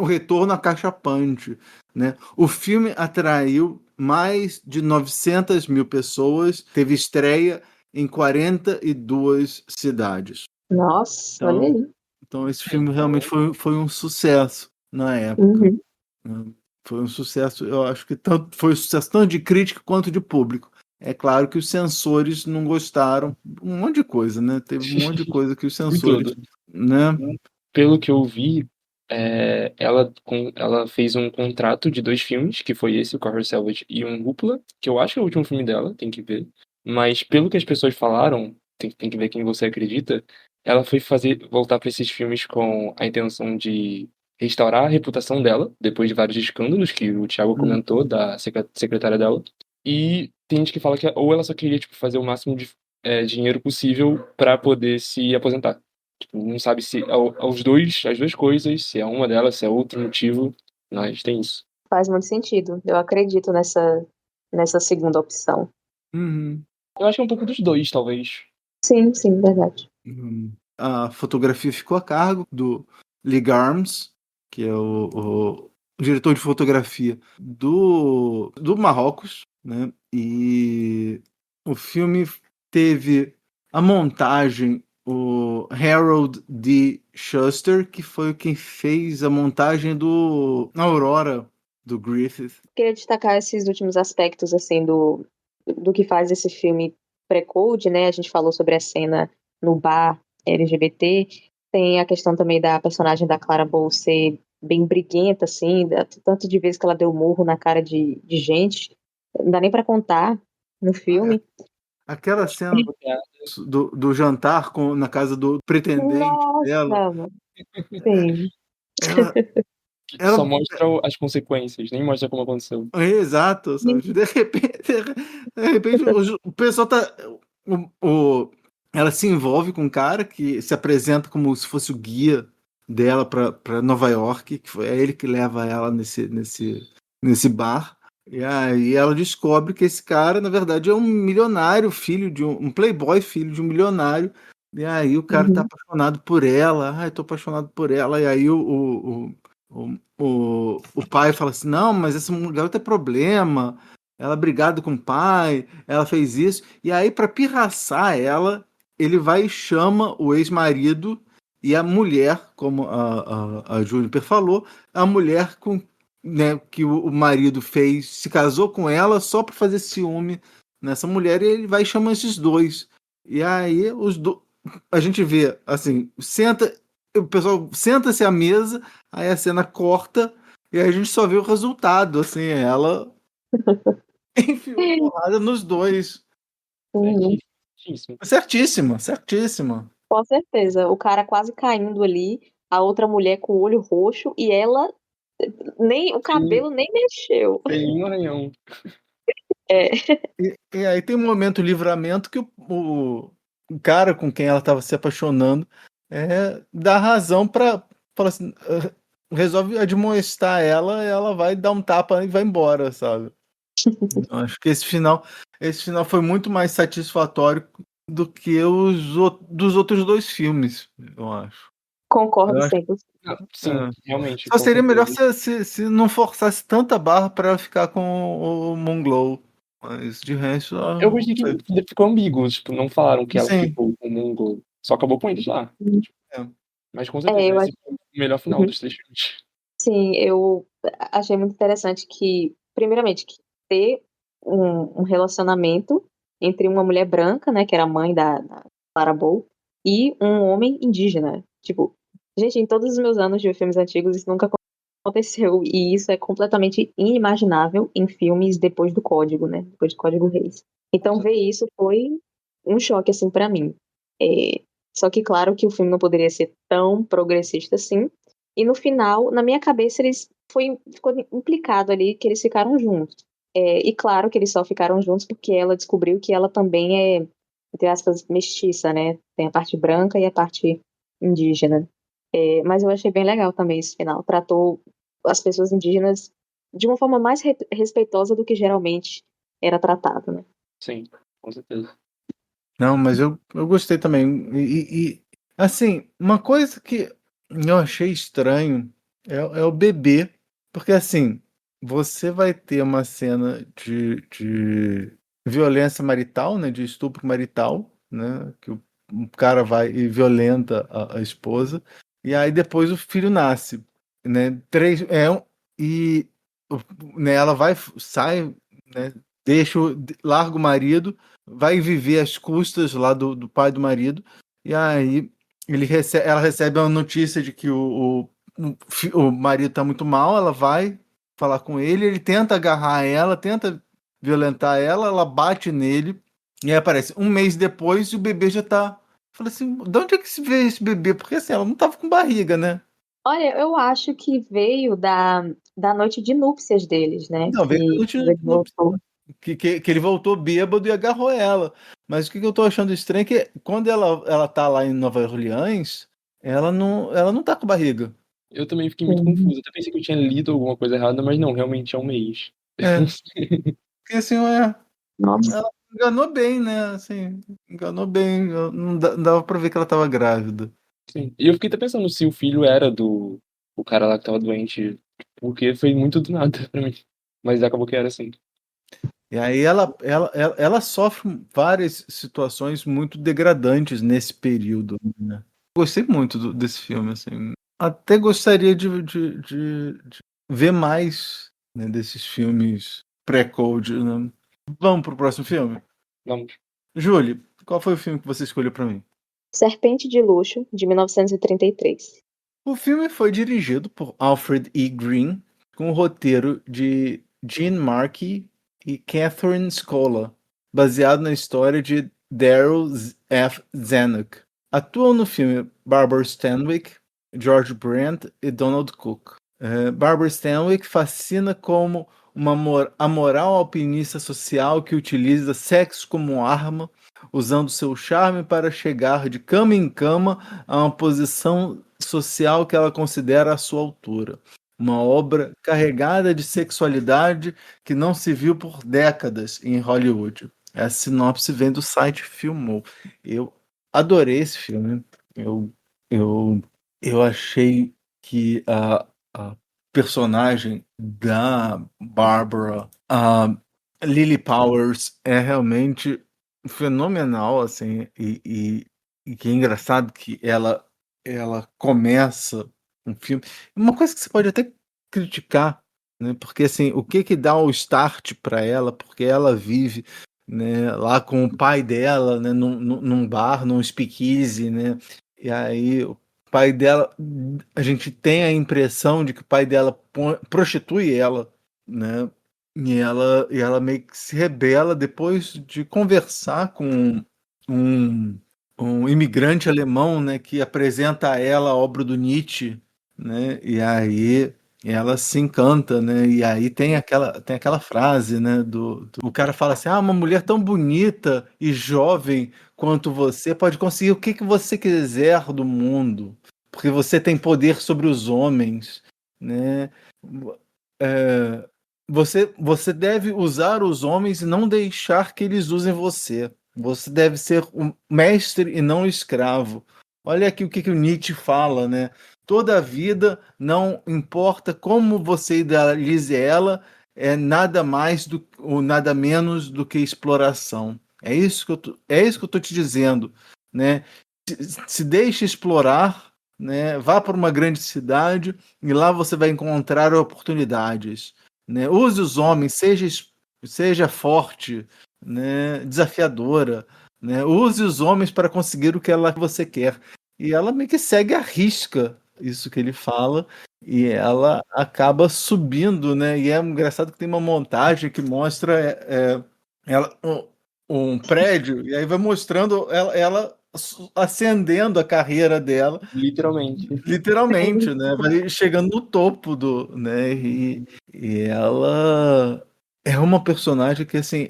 retorno à caixa punch, né? O filme atraiu mais de 900 mil pessoas, teve estreia em 42 cidades. Nossa, olha aí. Então esse filme realmente foi um sucesso na época. Uhum. Né? Foi um sucesso, eu acho que foi um sucesso tanto de crítica quanto de público. É claro que os censores não gostaram, um monte de coisa, né? Teve um monte de coisa que os censores, né? Pelo que eu vi, ela fez um contrato de 2 filmes, que foi esse, o Correr Selvage, e um Rúpula, que eu acho que é o último filme dela, tem que ver. Mas pelo que as pessoas falaram, tem que ver quem você acredita, ela foi voltar para esses filmes com a intenção de restaurar a reputação dela, depois de vários escândalos que o Thiago comentou, da secretária dela. E tem gente que fala que ou ela só queria fazer o máximo de dinheiro possível para poder se aposentar. Tipo, não sabe se as duas coisas, se é uma delas, se é outro motivo, mas tem isso. Faz muito sentido. Eu acredito nessa segunda opção. Uhum. Eu acho que é um pouco dos dois, talvez. Sim, verdade. A fotografia ficou a cargo do Lee Garms, que é o diretor de fotografia do Marrocos, né? E o filme teve a montagem, o Harold D. Schuster, que foi quem fez a montagem do Aurora, do Griffith. Queria destacar esses últimos aspectos, assim, do que faz esse filme pré-code, né? A gente falou sobre a cena no bar LGBT, tem a questão também da personagem da Clara Bow ser bem briguenta, assim, tanto de vezes que ela deu murro na cara de gente, não dá nem pra contar no filme. Aquela cena do jantar na casa do pretendente dela. Sim. Só mostra as consequências, nem mostra como aconteceu. Exato. De repente o pessoal tá... ela se envolve com um cara que se apresenta como se fosse o guia dela para Nova York, que é ele que leva ela nesse bar. E aí ela descobre que esse cara, na verdade, é um milionário, filho de um playboy, filho de um milionário. E aí o cara tá apaixonado por ela. Eu tô apaixonado por ela. E aí o pai fala assim, não, mas essa mulher tem problema. Ela é brigada com o pai, ela fez isso. E aí, para pirraçar ela, ele vai e chama o ex-marido e a mulher, como a Juniper falou, a mulher com, né, que o marido fez, se casou com ela só para fazer ciúme nessa mulher, e ele vai e chama esses dois. E aí a gente vê, assim, o pessoal senta-se à mesa, aí a cena corta, e aí a gente só vê o resultado, assim, ela enfiou porrada nos dois. Certíssima, certíssima. Com certeza. O cara quase caindo ali, a outra mulher com o olho roxo e ela nem o cabelo nem mexeu. Tem um arranhão. É. E aí tem um momento livramento que o cara com quem ela estava se apaixonando dá razão para falar assim, resolve admoestar ela vai dar um tapa e vai embora, sabe? Eu acho que esse final foi muito mais satisfatório do que dos outros dois filmes, eu acho. Concordo Eu 100%. Sim, realmente. Só seria melhor se não forçasse tanta barra para ela ficar com o Moonglow. Mas de resto. Eu gostei que ficou ambíguo, tipo, não falaram que ela Sim. ficou com o Moonglow. Só acabou com eles lá. Mas com certeza eu esse foi o melhor final dos 3 filmes. Sim, eu achei muito interessante que, primeiramente, que ter um relacionamento entre uma mulher branca, né, que era a mãe da Clara Bow, e um homem indígena. Tipo, gente, em todos os meus anos de filmes antigos, isso nunca aconteceu, e isso é completamente inimaginável em filmes depois do Código, né, depois do Código Reis. Então, ver isso foi um choque, assim, pra mim. Só que, claro, que o filme não poderia ser tão progressista assim, e no final, na minha cabeça, ficou implicado ali que eles ficaram juntos. E claro que eles só ficaram juntos porque ela descobriu que ela também é, entre aspas, mestiça, né? Tem a parte branca e a parte indígena. Mas eu achei bem legal também esse final. Tratou as pessoas indígenas de uma forma mais respeitosa do que geralmente era tratado, né? Sim, com certeza. Não, mas eu gostei também. E assim, uma coisa que eu achei estranho é o bebê, porque assim, você vai ter uma cena de violência marital, né, de estupro marital, né, que o cara vai e violenta a esposa, e aí depois o filho nasce, né, né, ela sai, né, larga o marido, vai viver às custas lá do pai do marido, e aí ela recebe a notícia de que o marido tá muito mal, ela vai falar com ele tenta agarrar ela, tenta violentar ela bate nele, e aí aparece um mês depois e o bebê já tá... Falei assim, de onde é que se vê esse bebê? Porque assim, ela não tava com barriga, né? Olha, eu acho que veio da noite de núpcias deles, né? Não, veio da noite de núpcias. Que ele voltou bêbado e agarrou ela. Mas o que eu tô achando estranho é que quando ela tá lá em Nova Orleans, ela não tá com barriga. Eu também fiquei muito confuso. Até pensei que eu tinha lido alguma coisa errada, mas não, realmente é um mês. Porque assim, ela enganou bem, né? Assim, enganou bem. Não dava pra ver que ela tava grávida. Sim. E eu fiquei até pensando se o filho era do o cara lá que tava doente, porque foi muito do nada pra mim. Mas acabou que era assim. E aí ela sofre várias situações muito degradantes nesse período, né? Gostei muito desse filme, assim. Até gostaria de ver mais, né, desses filmes pré-code, né? Vamos pro próximo filme? Vamos. Júlia, qual foi o filme que você escolheu para mim? Serpente de Luxo, de 1933. O filme foi dirigido por Alfred E. Green, com o roteiro de Gene Markey e Catherine Scola, baseado na história de Daryl F. Zanuck. Atuam no filme Barbara Stanwyck, George Brent e Donald Cook. Barbara Stanwyck fascina como uma amoral alpinista social que utiliza sexo como arma, usando seu charme para chegar de cama em cama a uma posição social que ela considera à sua altura. Uma obra carregada de sexualidade que não se viu por décadas em Hollywood. A sinopse vem do site Filmou. Eu adorei esse filme. Eu achei que a personagem da Barbara, a Lily Powers, é realmente fenomenal, assim, e que é engraçado que ela ela começa um filme. Uma coisa que você pode até criticar, né? Porque assim, o que dá o start para ela? Porque ela vive, né, lá com o pai dela, né, num bar, num speakeasy, né? E aí o pai dela, a gente tem a impressão de que o pai dela prostitui ela, né? E ela meio que se rebela depois de conversar com um, um imigrante alemão, né, que apresenta a ela a obra do Nietzsche, né? E aí ela se encanta, né? E aí tem aquela frase, né, o cara fala assim: "Ah, uma mulher tão bonita e jovem quanto você pode conseguir o que você quiser do mundo, porque você tem poder sobre os homens, né? É, você deve usar os homens e não deixar que eles usem você. Você deve ser um mestre e não um escravo." Olha aqui o que o Nietzsche fala, né? Toda a vida, não importa como você idealize ela, é nada mais ou nada menos do que exploração. É isso que eu tô te dizendo, né? Se deixe explorar, né? Vá para uma grande cidade e lá você vai encontrar oportunidades, né? Use os homens, seja forte, né? Desafiadora, né? Use os homens para conseguir o que você quer. E ela meio que segue à risca isso que ele fala, e ela acaba subindo, né? E é engraçado que tem uma montagem que mostra ela, um prédio, e aí vai mostrando ela ascendendo a carreira dela. Literalmente, né? Vai chegando no topo né? E ela é uma personagem que, assim,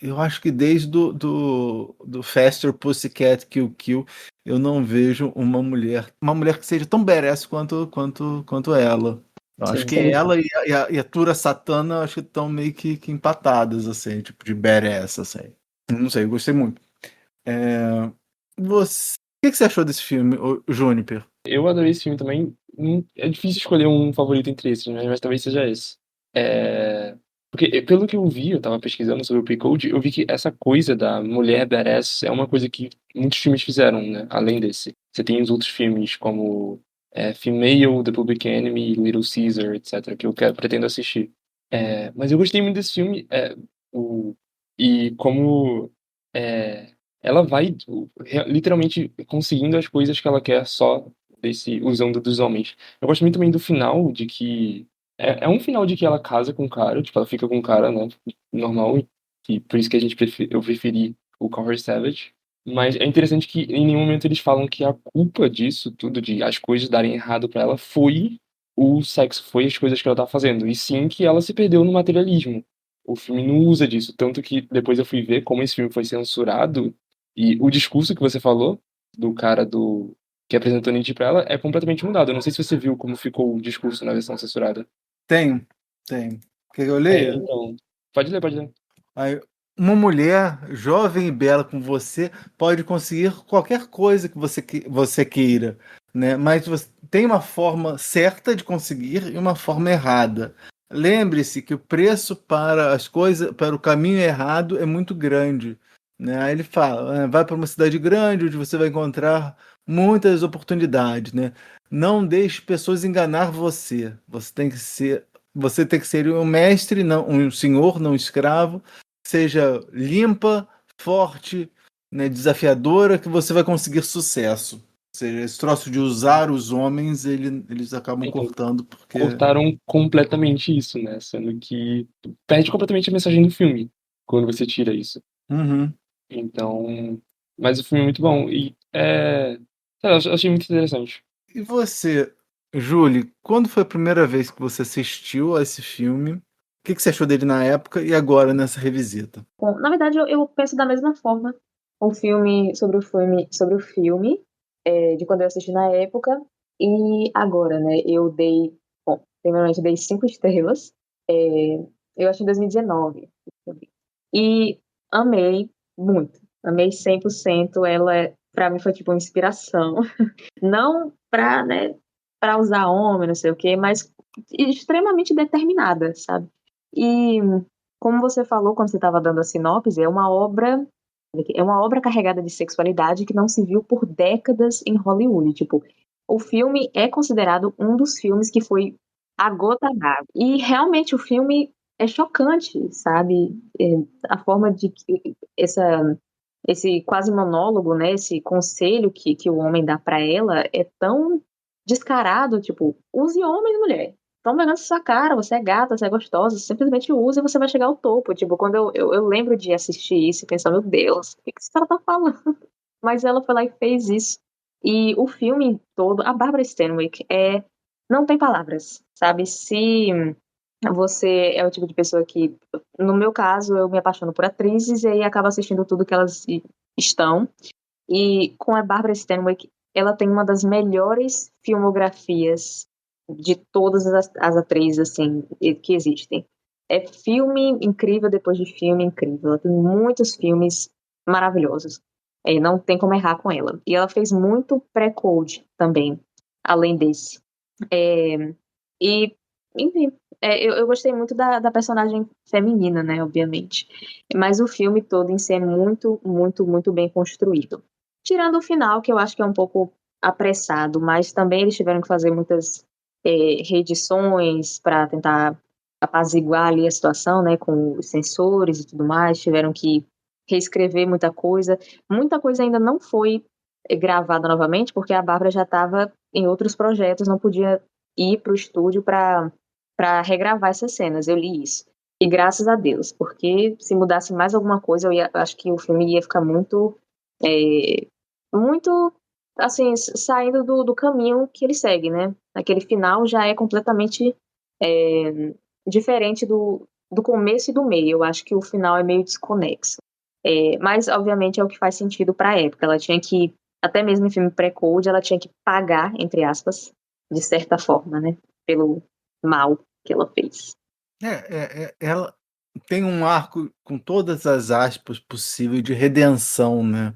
eu acho que desde do Faster Pussycat Kill, eu não vejo uma mulher que seja tão badass quanto ela. Eu acho que ela e a Tura Satana, acho que estão meio que empatadas, assim, tipo de badass, assim. Não sei, eu gostei muito. O que você achou desse filme, Juniper? Eu adorei esse filme também. É difícil escolher um favorito entre esses, né? Mas talvez seja esse. Porque, pelo que eu vi, eu tava pesquisando sobre o Pre-Code, eu vi que essa coisa da mulher badass é uma coisa que muitos filmes fizeram, né? Além desse. Você tem os outros filmes como Female, The Public Enemy, Little Caesar, etc., que eu pretendo assistir. Mas eu gostei muito desse filme. E como ela vai literalmente conseguindo as coisas que ela quer só usando dos homens. Eu gosto muito também do final, de que é um final de que ela casa com o cara, tipo, ela fica com o cara, né, normal, e por isso que eu preferi o Cowboy Savage. Mas é interessante que em nenhum momento eles falam que a culpa disso tudo, de as coisas darem errado pra ela, foi o sexo, foi as coisas que ela tava fazendo, e sim que ela se perdeu no materialismo. O filme não usa disso, tanto que depois eu fui ver como esse filme foi censurado, e o discurso que você falou, do cara que apresentou Nietzsche pra ela, é completamente mudado. Eu não sei se você viu como ficou o discurso na versão censurada. Tenho. Quer que eu leia? Então, pode ler. Aí, uma mulher jovem e bela como você pode conseguir qualquer coisa que você queira, né? Mas você tem uma forma certa de conseguir e uma forma errada. Lembre-se que o preço para as coisas, para o caminho errado é muito grande, né? Aí ele fala, vai para uma cidade grande onde você vai encontrar muitas oportunidades, né? Não deixe pessoas enganar você. Você tem que ser um mestre, não um senhor, não um escravo. Seja limpa, forte, né, desafiadora, que você vai conseguir sucesso. Ou seja, esse troço de usar os homens, eles acabam cortando porque... Cortaram completamente isso, né? Sendo que perde completamente a mensagem do filme quando você tira isso. Uhum. Então... Mas o filme é muito bom. E eu achei muito interessante. E você, Julie, quando foi a primeira vez que você assistiu a esse filme? O que você achou dele na época e agora nessa revisita? Bom, na verdade, eu penso da mesma forma sobre o filme de quando eu assisti na época e agora, né? Primeiramente dei 5 estrelas. Eu achei em 2019. E amei muito. Amei 100%. Ela, pra mim, foi tipo uma inspiração. Não pra, né, pra usar homem, não sei o quê, mas extremamente determinada, sabe? E como você falou quando você estava dando a sinopse, é uma obra É uma obra carregada de sexualidade que não se viu por décadas em Hollywood. Tipo, o filme é considerado um dos filmes que foi a gota d'água. E realmente o filme é chocante, sabe? A forma de que esse quase monólogo, né? Esse conselho que o homem dá pra ela é tão descarado, tipo, use homem e mulher. Estão pegando sua cara, você é gata, você é gostosa, simplesmente use e você vai chegar ao topo. Tipo, quando eu lembro de assistir isso e pensar, meu Deus, o que esse cara tá falando? Mas ela foi lá e fez isso. E o filme todo, a Barbara Stanwyck não tem palavras, sabe? Se você é o tipo de pessoa que, no meu caso, eu me apaixono por atrizes e aí acabo assistindo tudo que elas estão. E com a Barbara Stanwyck, ela tem uma das melhores filmografias de todas as atrizes, assim, que existem. É filme incrível depois de filme incrível. Ela tem muitos filmes maravilhosos. Não tem como errar com ela. E ela fez muito pré-code também, além desse. Enfim, eu gostei muito da personagem feminina, né, obviamente. Mas o filme todo em si é muito, muito, muito bem construído. Tirando o final, que eu acho que é um pouco apressado, mas também eles tiveram que fazer muitas reedições para tentar apaziguar ali a situação, né, com os sensores e tudo mais, tiveram que reescrever muita coisa ainda não foi gravada novamente, porque a Bárbara já estava em outros projetos, não podia ir para o estúdio para regravar essas cenas, eu li isso. E graças a Deus, porque se mudasse mais alguma coisa, acho que o filme ia ficar muito, muito, assim, saindo do caminho que ele segue, né? Aquele final já é completamente diferente do começo e do meio. Eu acho que o final é meio desconexo. Mas, obviamente, é o que faz sentido para a época. Ela tinha que, até mesmo em filme pré-code, ela tinha que pagar, entre aspas, de certa forma, né? Pelo mal que ela fez. Ela tem um arco com todas as aspas possíveis de redenção, né?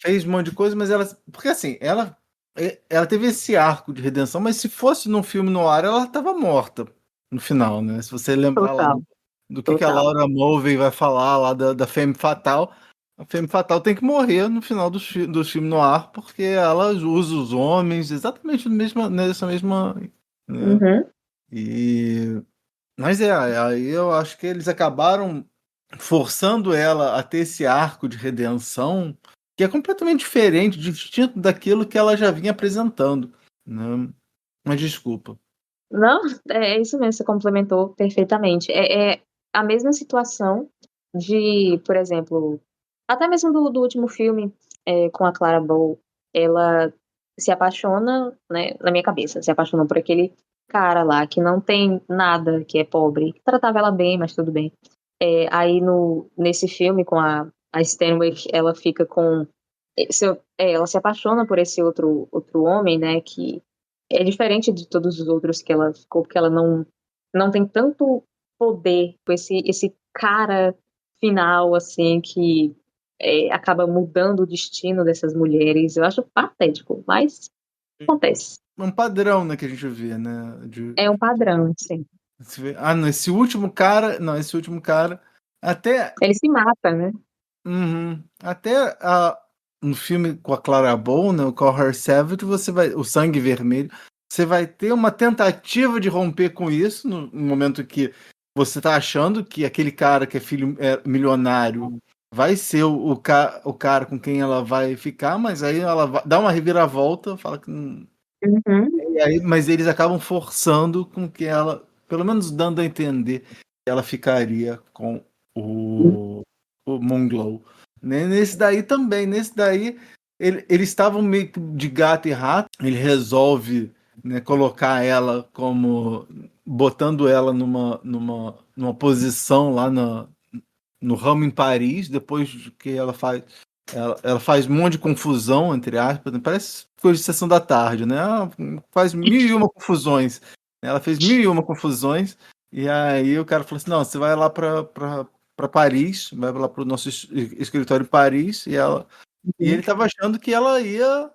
Fez um monte de coisa, mas ela... Porque, assim, ela teve esse arco de redenção, mas se fosse num filme no ar, ela estava morta no final, né? Se você lembrar lá do que a Laura Mulvey vai falar lá da Femme Fatale, a Femme Fatale tem que morrer no final do filme no ar, porque ela usa os homens exatamente nessa mesma... Né? Mas aí eu acho que eles acabaram forçando ela a ter esse arco de redenção que é completamente diferente, distinto daquilo que ela já vinha apresentando, né? Mas desculpa. Não, é isso mesmo, você complementou perfeitamente. É a mesma situação de, por exemplo, até mesmo do último filme com a Clara Bow, ela se apaixona, né, na minha cabeça, se apaixonou por aquele cara lá que não tem nada, que é pobre, que tratava ela bem, mas tudo bem. Aí nesse filme com a Stanwyck, ela fica com ela se apaixona por esse outro homem, né, que é diferente de todos os outros que ela ficou, porque ela não tem tanto poder com esse cara final, assim, que acaba mudando o destino dessas mulheres. Eu acho patético, mas acontece. É um padrão, né, que a gente vê, né? É um padrão, sim. Não, esse último cara, até... Ele se mata, né? Até no filme com a Clara Bow, né, o Call Her Savage, o Sangue Vermelho, você vai ter uma tentativa de romper com isso no momento que você tá achando que aquele cara que é filho milionário vai ser o cara com quem ela vai ficar, mas aí ela dá uma reviravolta, fala que mas eles acabam forçando com que ela, pelo menos dando a entender que ela ficaria com o Monglow. Nesse daí eles estavam meio que de gato e rato. Ele resolve, né, colocar ela como, botando ela numa posição lá no ramo em Paris, depois que ela faz um monte de confusão, entre aspas, né? Parece coisa de sessão da tarde, né? Ela faz 1001 confusões. Ela fez 1001 confusões, e aí o cara falou assim, não, você vai lá para Paris, vai lá para o nosso escritório em Paris, e ele estava achando que ela ia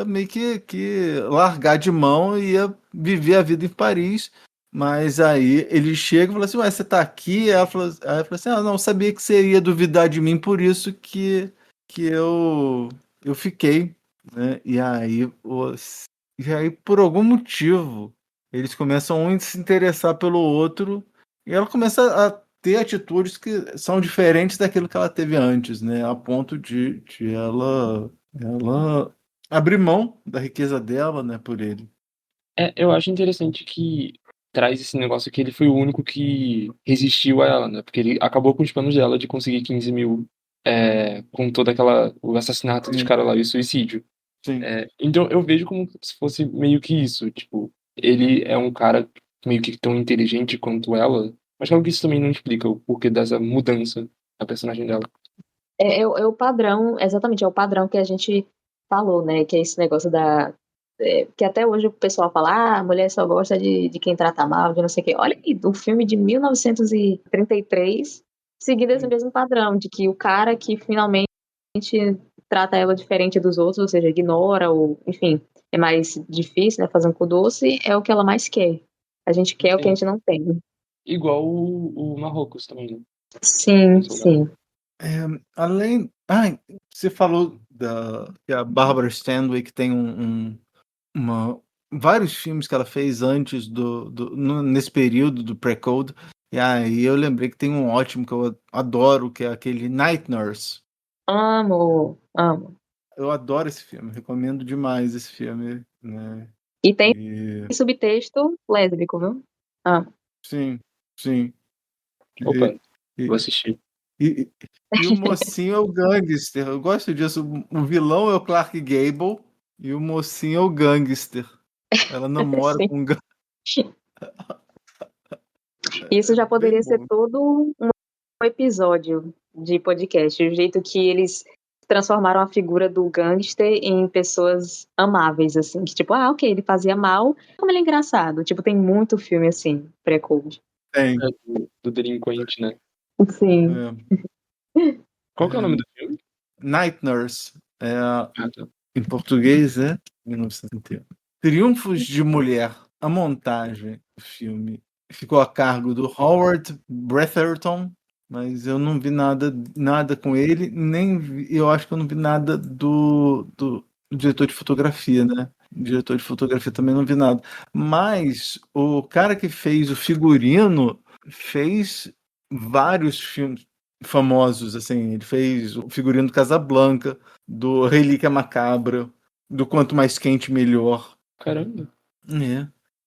meio que largar de mão e ia viver a vida em Paris, Mas aí ele chega e fala assim, ué, você tá aqui? Aí ela falou assim, não, sabia que você ia duvidar de mim, por isso que eu fiquei, né? E aí, por algum motivo, eles começam a se interessar pelo outro e ela começa a ter atitudes que são diferentes daquilo que ela teve antes, né? A ponto de ela abrir mão da riqueza dela, né, por ele. Eu acho interessante que traz esse negócio que ele foi o único que resistiu a ela, né? Porque ele acabou com os planos dela de conseguir 15 mil com o assassinato dos caras lá e o suicídio. Sim. Então eu vejo como se fosse meio que isso, tipo, ele é um cara meio que tão inteligente quanto ela, mas claro que isso também não explica o porquê dessa mudança da personagem dela. É o padrão, exatamente, é o padrão que a gente falou, né? Que é esse negócio que até hoje o pessoal fala, a mulher só gosta de quem trata mal, de não sei o quê. Olha aí, do filme de 1933, seguindo esse mesmo padrão, de que o cara que finalmente trata ela diferente dos outros, ou seja, ignora, ou, enfim, é mais difícil, né, fazer um cu doce, é o que ela mais quer. A gente quer o que a gente não tem. Igual o Marrocos também, né? Sim, sim. Além... você falou que a Barbara Stanwyck tem vários filmes que ela fez antes nesse período do Pre-Code, e aí eu lembrei que tem um ótimo que eu adoro, que é aquele Night Nurse. Amo. Eu adoro esse filme, recomendo demais esse filme, né? E tem subtexto lésbico, viu? Sim. Opa, vou assistir. E o mocinho é o gangster. Eu gosto disso. O vilão é o Clark Gable e o mocinho é o gangster. Ela namora com um gangster. Isso já poderia ser todo um episódio de podcast. O jeito que eles transformaram a figura do gangster em pessoas amáveis, assim. Que tipo, ok, ele fazia mal, como ele é engraçado. Tipo, tem muito filme assim, pré-code. Tem. Do delinquente, né? Sim. Qual que é o nome do filme? Night Nurse. Em português é 1971. Triunfos de Mulher. A montagem do filme ficou a cargo do Howard Bretherton, mas eu não vi nada com ele, eu acho que eu não vi nada do diretor de fotografia, né? O diretor de fotografia também não vi nada. Mas o cara que fez o figurino fez vários filmes famosos, assim. Ele fez o figurino do Casablanca, do Relíquia Macabra, do Quanto Mais Quente Melhor. Caramba.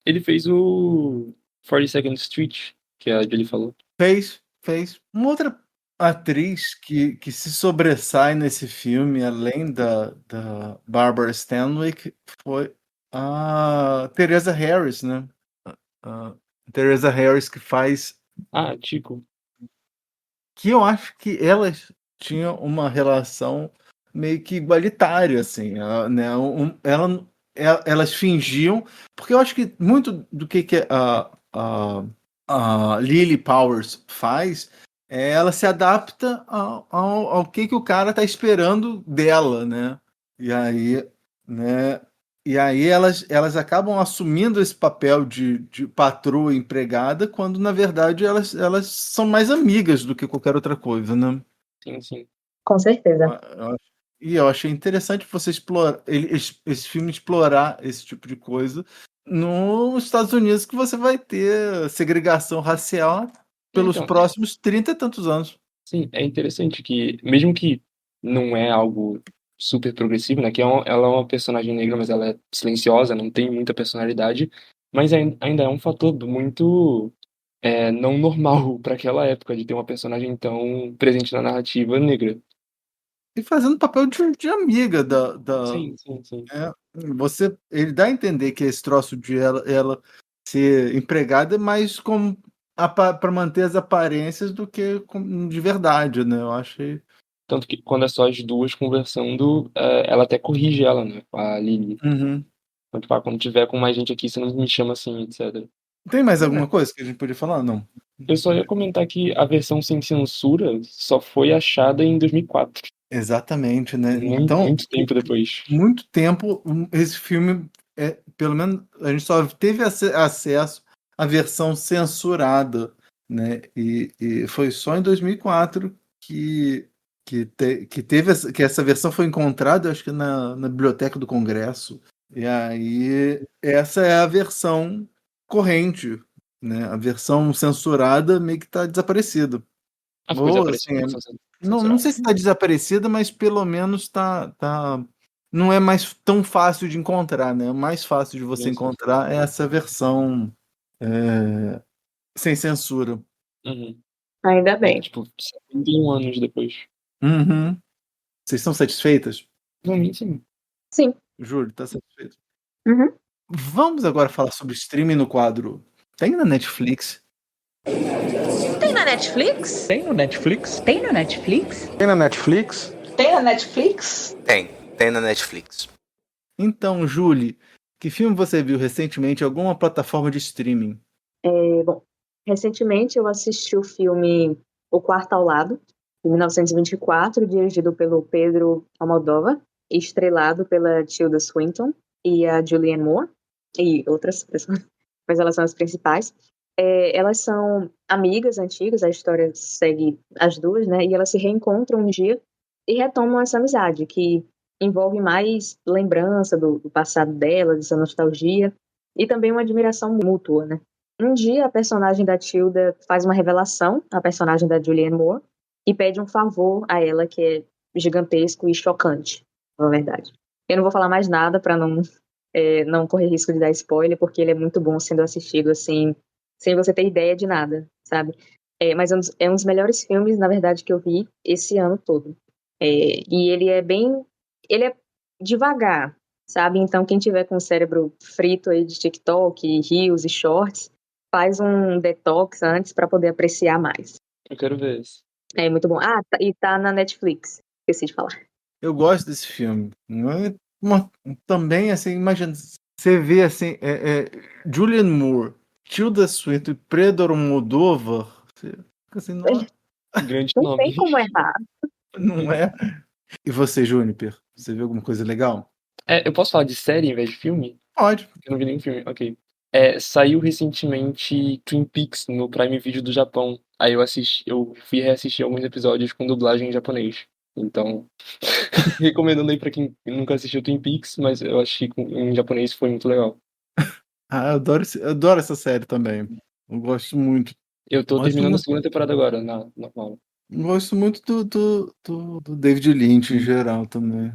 Ele fez o 42nd Street, que a Julie falou. Fez. Uma outra atriz que se sobressai nesse filme, além da Barbara Stanwyck, foi a Theresa Harris, né? A Theresa Harris, que faz... Chico. Que eu acho que elas tinham uma relação meio que igualitária, assim, né? Elas fingiam, porque eu acho que muito do que a Lily Powers faz, ela se adapta ao que o cara tá esperando dela, né? E aí, né? E aí elas acabam assumindo esse papel de patroa empregada, quando na verdade elas são mais amigas do que qualquer outra coisa, né? Sim. Com certeza. E eu achei interessante você esse filme explorar esse tipo de coisa nos Estados Unidos, que você vai ter segregação racial pelos próximos 30 e tantos anos. Sim, é interessante que, mesmo que não é algo super progressivo, né? Que ela é uma personagem negra, mas ela é silenciosa, não tem muita personalidade, mas ainda é um fator muito não normal para aquela época de ter uma personagem tão presente na narrativa negra. E fazendo papel de amiga da... Sim. Ele dá a entender que esse troço de ela ser empregada é mais como para manter as aparências do que de verdade, né? Eu achei... Tanto que quando é só as duas conversando, ela até corrige ela, né? A Lily. Quando tiver com mais gente aqui, você não me chama assim, etc. Tem mais alguma coisa que a gente podia falar? Não. Eu só ia comentar que a versão sem censura só foi achada em 2004. Exatamente, né? Muito tempo depois. Muito tempo. Esse filme, pelo menos, a gente só teve acesso a versão censurada, né? E foi só em 2004 que que essa versão foi encontrada, acho que na Biblioteca do Congresso. E aí, essa é a versão corrente, né? A versão censurada meio que está desaparecida. Ficou Ou, desaparecida, assim, não sei se está desaparecida, mas pelo menos não é mais tão fácil de encontrar, né? O mais fácil de você encontrar é essa versão sem censura. Ainda bem. Tipo, 71 anos depois. Uhum. Vocês estão satisfeitas? Pra mim, sim. Sim. Júlio, tá satisfeito? Uhum. Vamos agora falar sobre streaming no quadro. Tem na Netflix? Tem na Netflix? Tem no Netflix? Tem na Netflix? Tem na Netflix? Tem na Netflix? Tem na Netflix. Então, Júlia, que filme você viu recentemente em alguma plataforma de streaming? Bom, recentemente eu assisti o filme O Quarto ao Lado, de 1924, dirigido pelo Pedro Almodóvar, e estrelado pela Tilda Swinton e a Julianne Moore, e outras pessoas, mas elas são as principais. Elas são amigas antigas, a história segue as duas, né? E elas se reencontram um dia e retomam essa amizade, que envolve mais lembrança do passado delas, essa nostalgia, e também uma admiração mútua, né? Um dia, a personagem da Tilda faz uma revelação, a personagem da Julianne Moore, e pede um favor a ela que é gigantesco e chocante, na verdade. Eu não vou falar mais nada para não correr risco de dar spoiler, porque ele é muito bom sendo assistido assim, sem você ter ideia de nada, sabe? Mas é um dos melhores filmes, na verdade, que eu vi esse ano todo. E ele é devagar, sabe? Então, quem tiver com o cérebro frito aí de TikTok, Reels e Shorts, faz um detox antes para poder apreciar mais. Eu quero ver esse. É muito bom. E tá na Netflix. Esqueci de falar. Eu gosto desse filme. Também, assim, imagina, você vê, assim, Julianne Moore, Tilda Swinton e Pedro Almodóvar, você fica assim, grande não nome. tem como errar. Não é? E você, Júniper, você viu alguma coisa legal? Eu posso falar de série em vez de filme? Pode. Eu não vi nenhum filme, ok. Saiu recentemente Twin Peaks no Prime Video do Japão. Aí eu fui reassistir alguns episódios com dublagem em japonês. Então, recomendando aí pra quem nunca assistiu Twin Peaks, mas eu achei em japonês foi muito legal. Eu adoro essa série também. Eu gosto muito. Eu tô terminando a segunda temporada agora, na normal. Gosto muito do David Lynch em geral também.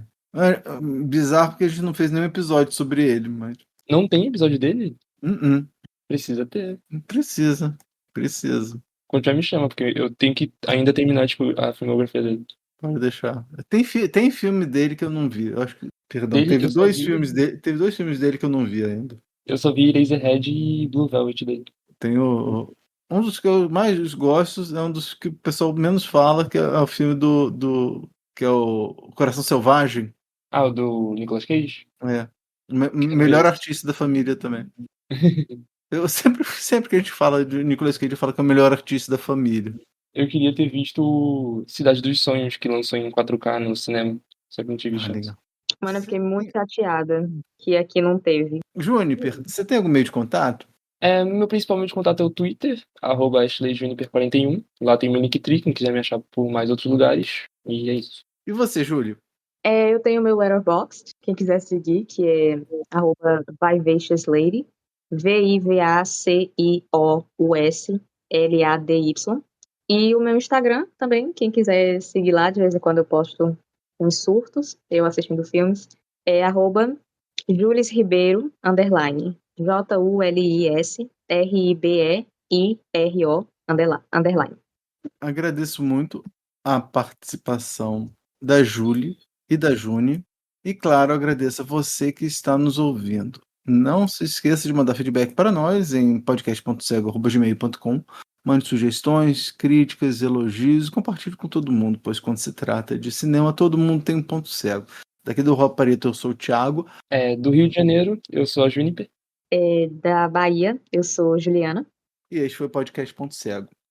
Bizarro porque a gente não fez nenhum episódio sobre ele, mas... Não tem episódio dele? Precisa ter. Precisa. Quando já me chama, porque eu tenho que ainda terminar, tipo, a filmografia dele. Pode deixar. Tem filme dele que eu não vi. Eu acho que, perdão, Dele, teve dois filmes dele que eu não vi ainda. Eu só vi Eraserhead e Blue Velvet dele. Tem um dos que eu mais gosto, é um dos que o pessoal menos fala, que é o filme que é o Coração Selvagem. O do Nicolas Cage? Melhor artista da família também. Eu sempre que a gente fala de Nicolas Cage, eu falo que é o melhor artista da família. Eu queria ter visto Cidade dos Sonhos, que lançou em 4K no cinema. Só que não tive chance. Mano, eu fiquei muito chateada que aqui não teve. Júniper, você tem algum meio de contato? Meu principal meio de contato é o Twitter, @AshleyJuniper41. Lá tem meu Linktree, quem quiser me achar por mais outros lugares. E é isso. E você, Júlio? Eu tenho meu Letterboxd, quem quiser seguir, que é @Vivaciouslady, VIVACIOUSLADY. E o meu Instagram também, quem quiser seguir lá, de vez em quando eu posto uns surtos, eu assistindo filmes, é @JulisRibeiro_, JULISRIBEIRO_. Agradeço muito a participação da Júlia e da Juni. E, claro, agradeço a você que está nos ouvindo. Não se esqueça de mandar feedback para nós em podcast.cego@gmail.com. Mande sugestões, críticas, elogios, compartilhe com todo mundo, pois quando se trata de cinema, todo mundo tem um ponto cego. Daqui do Rua Pareto, eu sou o Thiago. Do Rio de Janeiro, eu sou a Juniper. Da Bahia, eu sou Juliana. E este foi o Podcast Ponto Cego.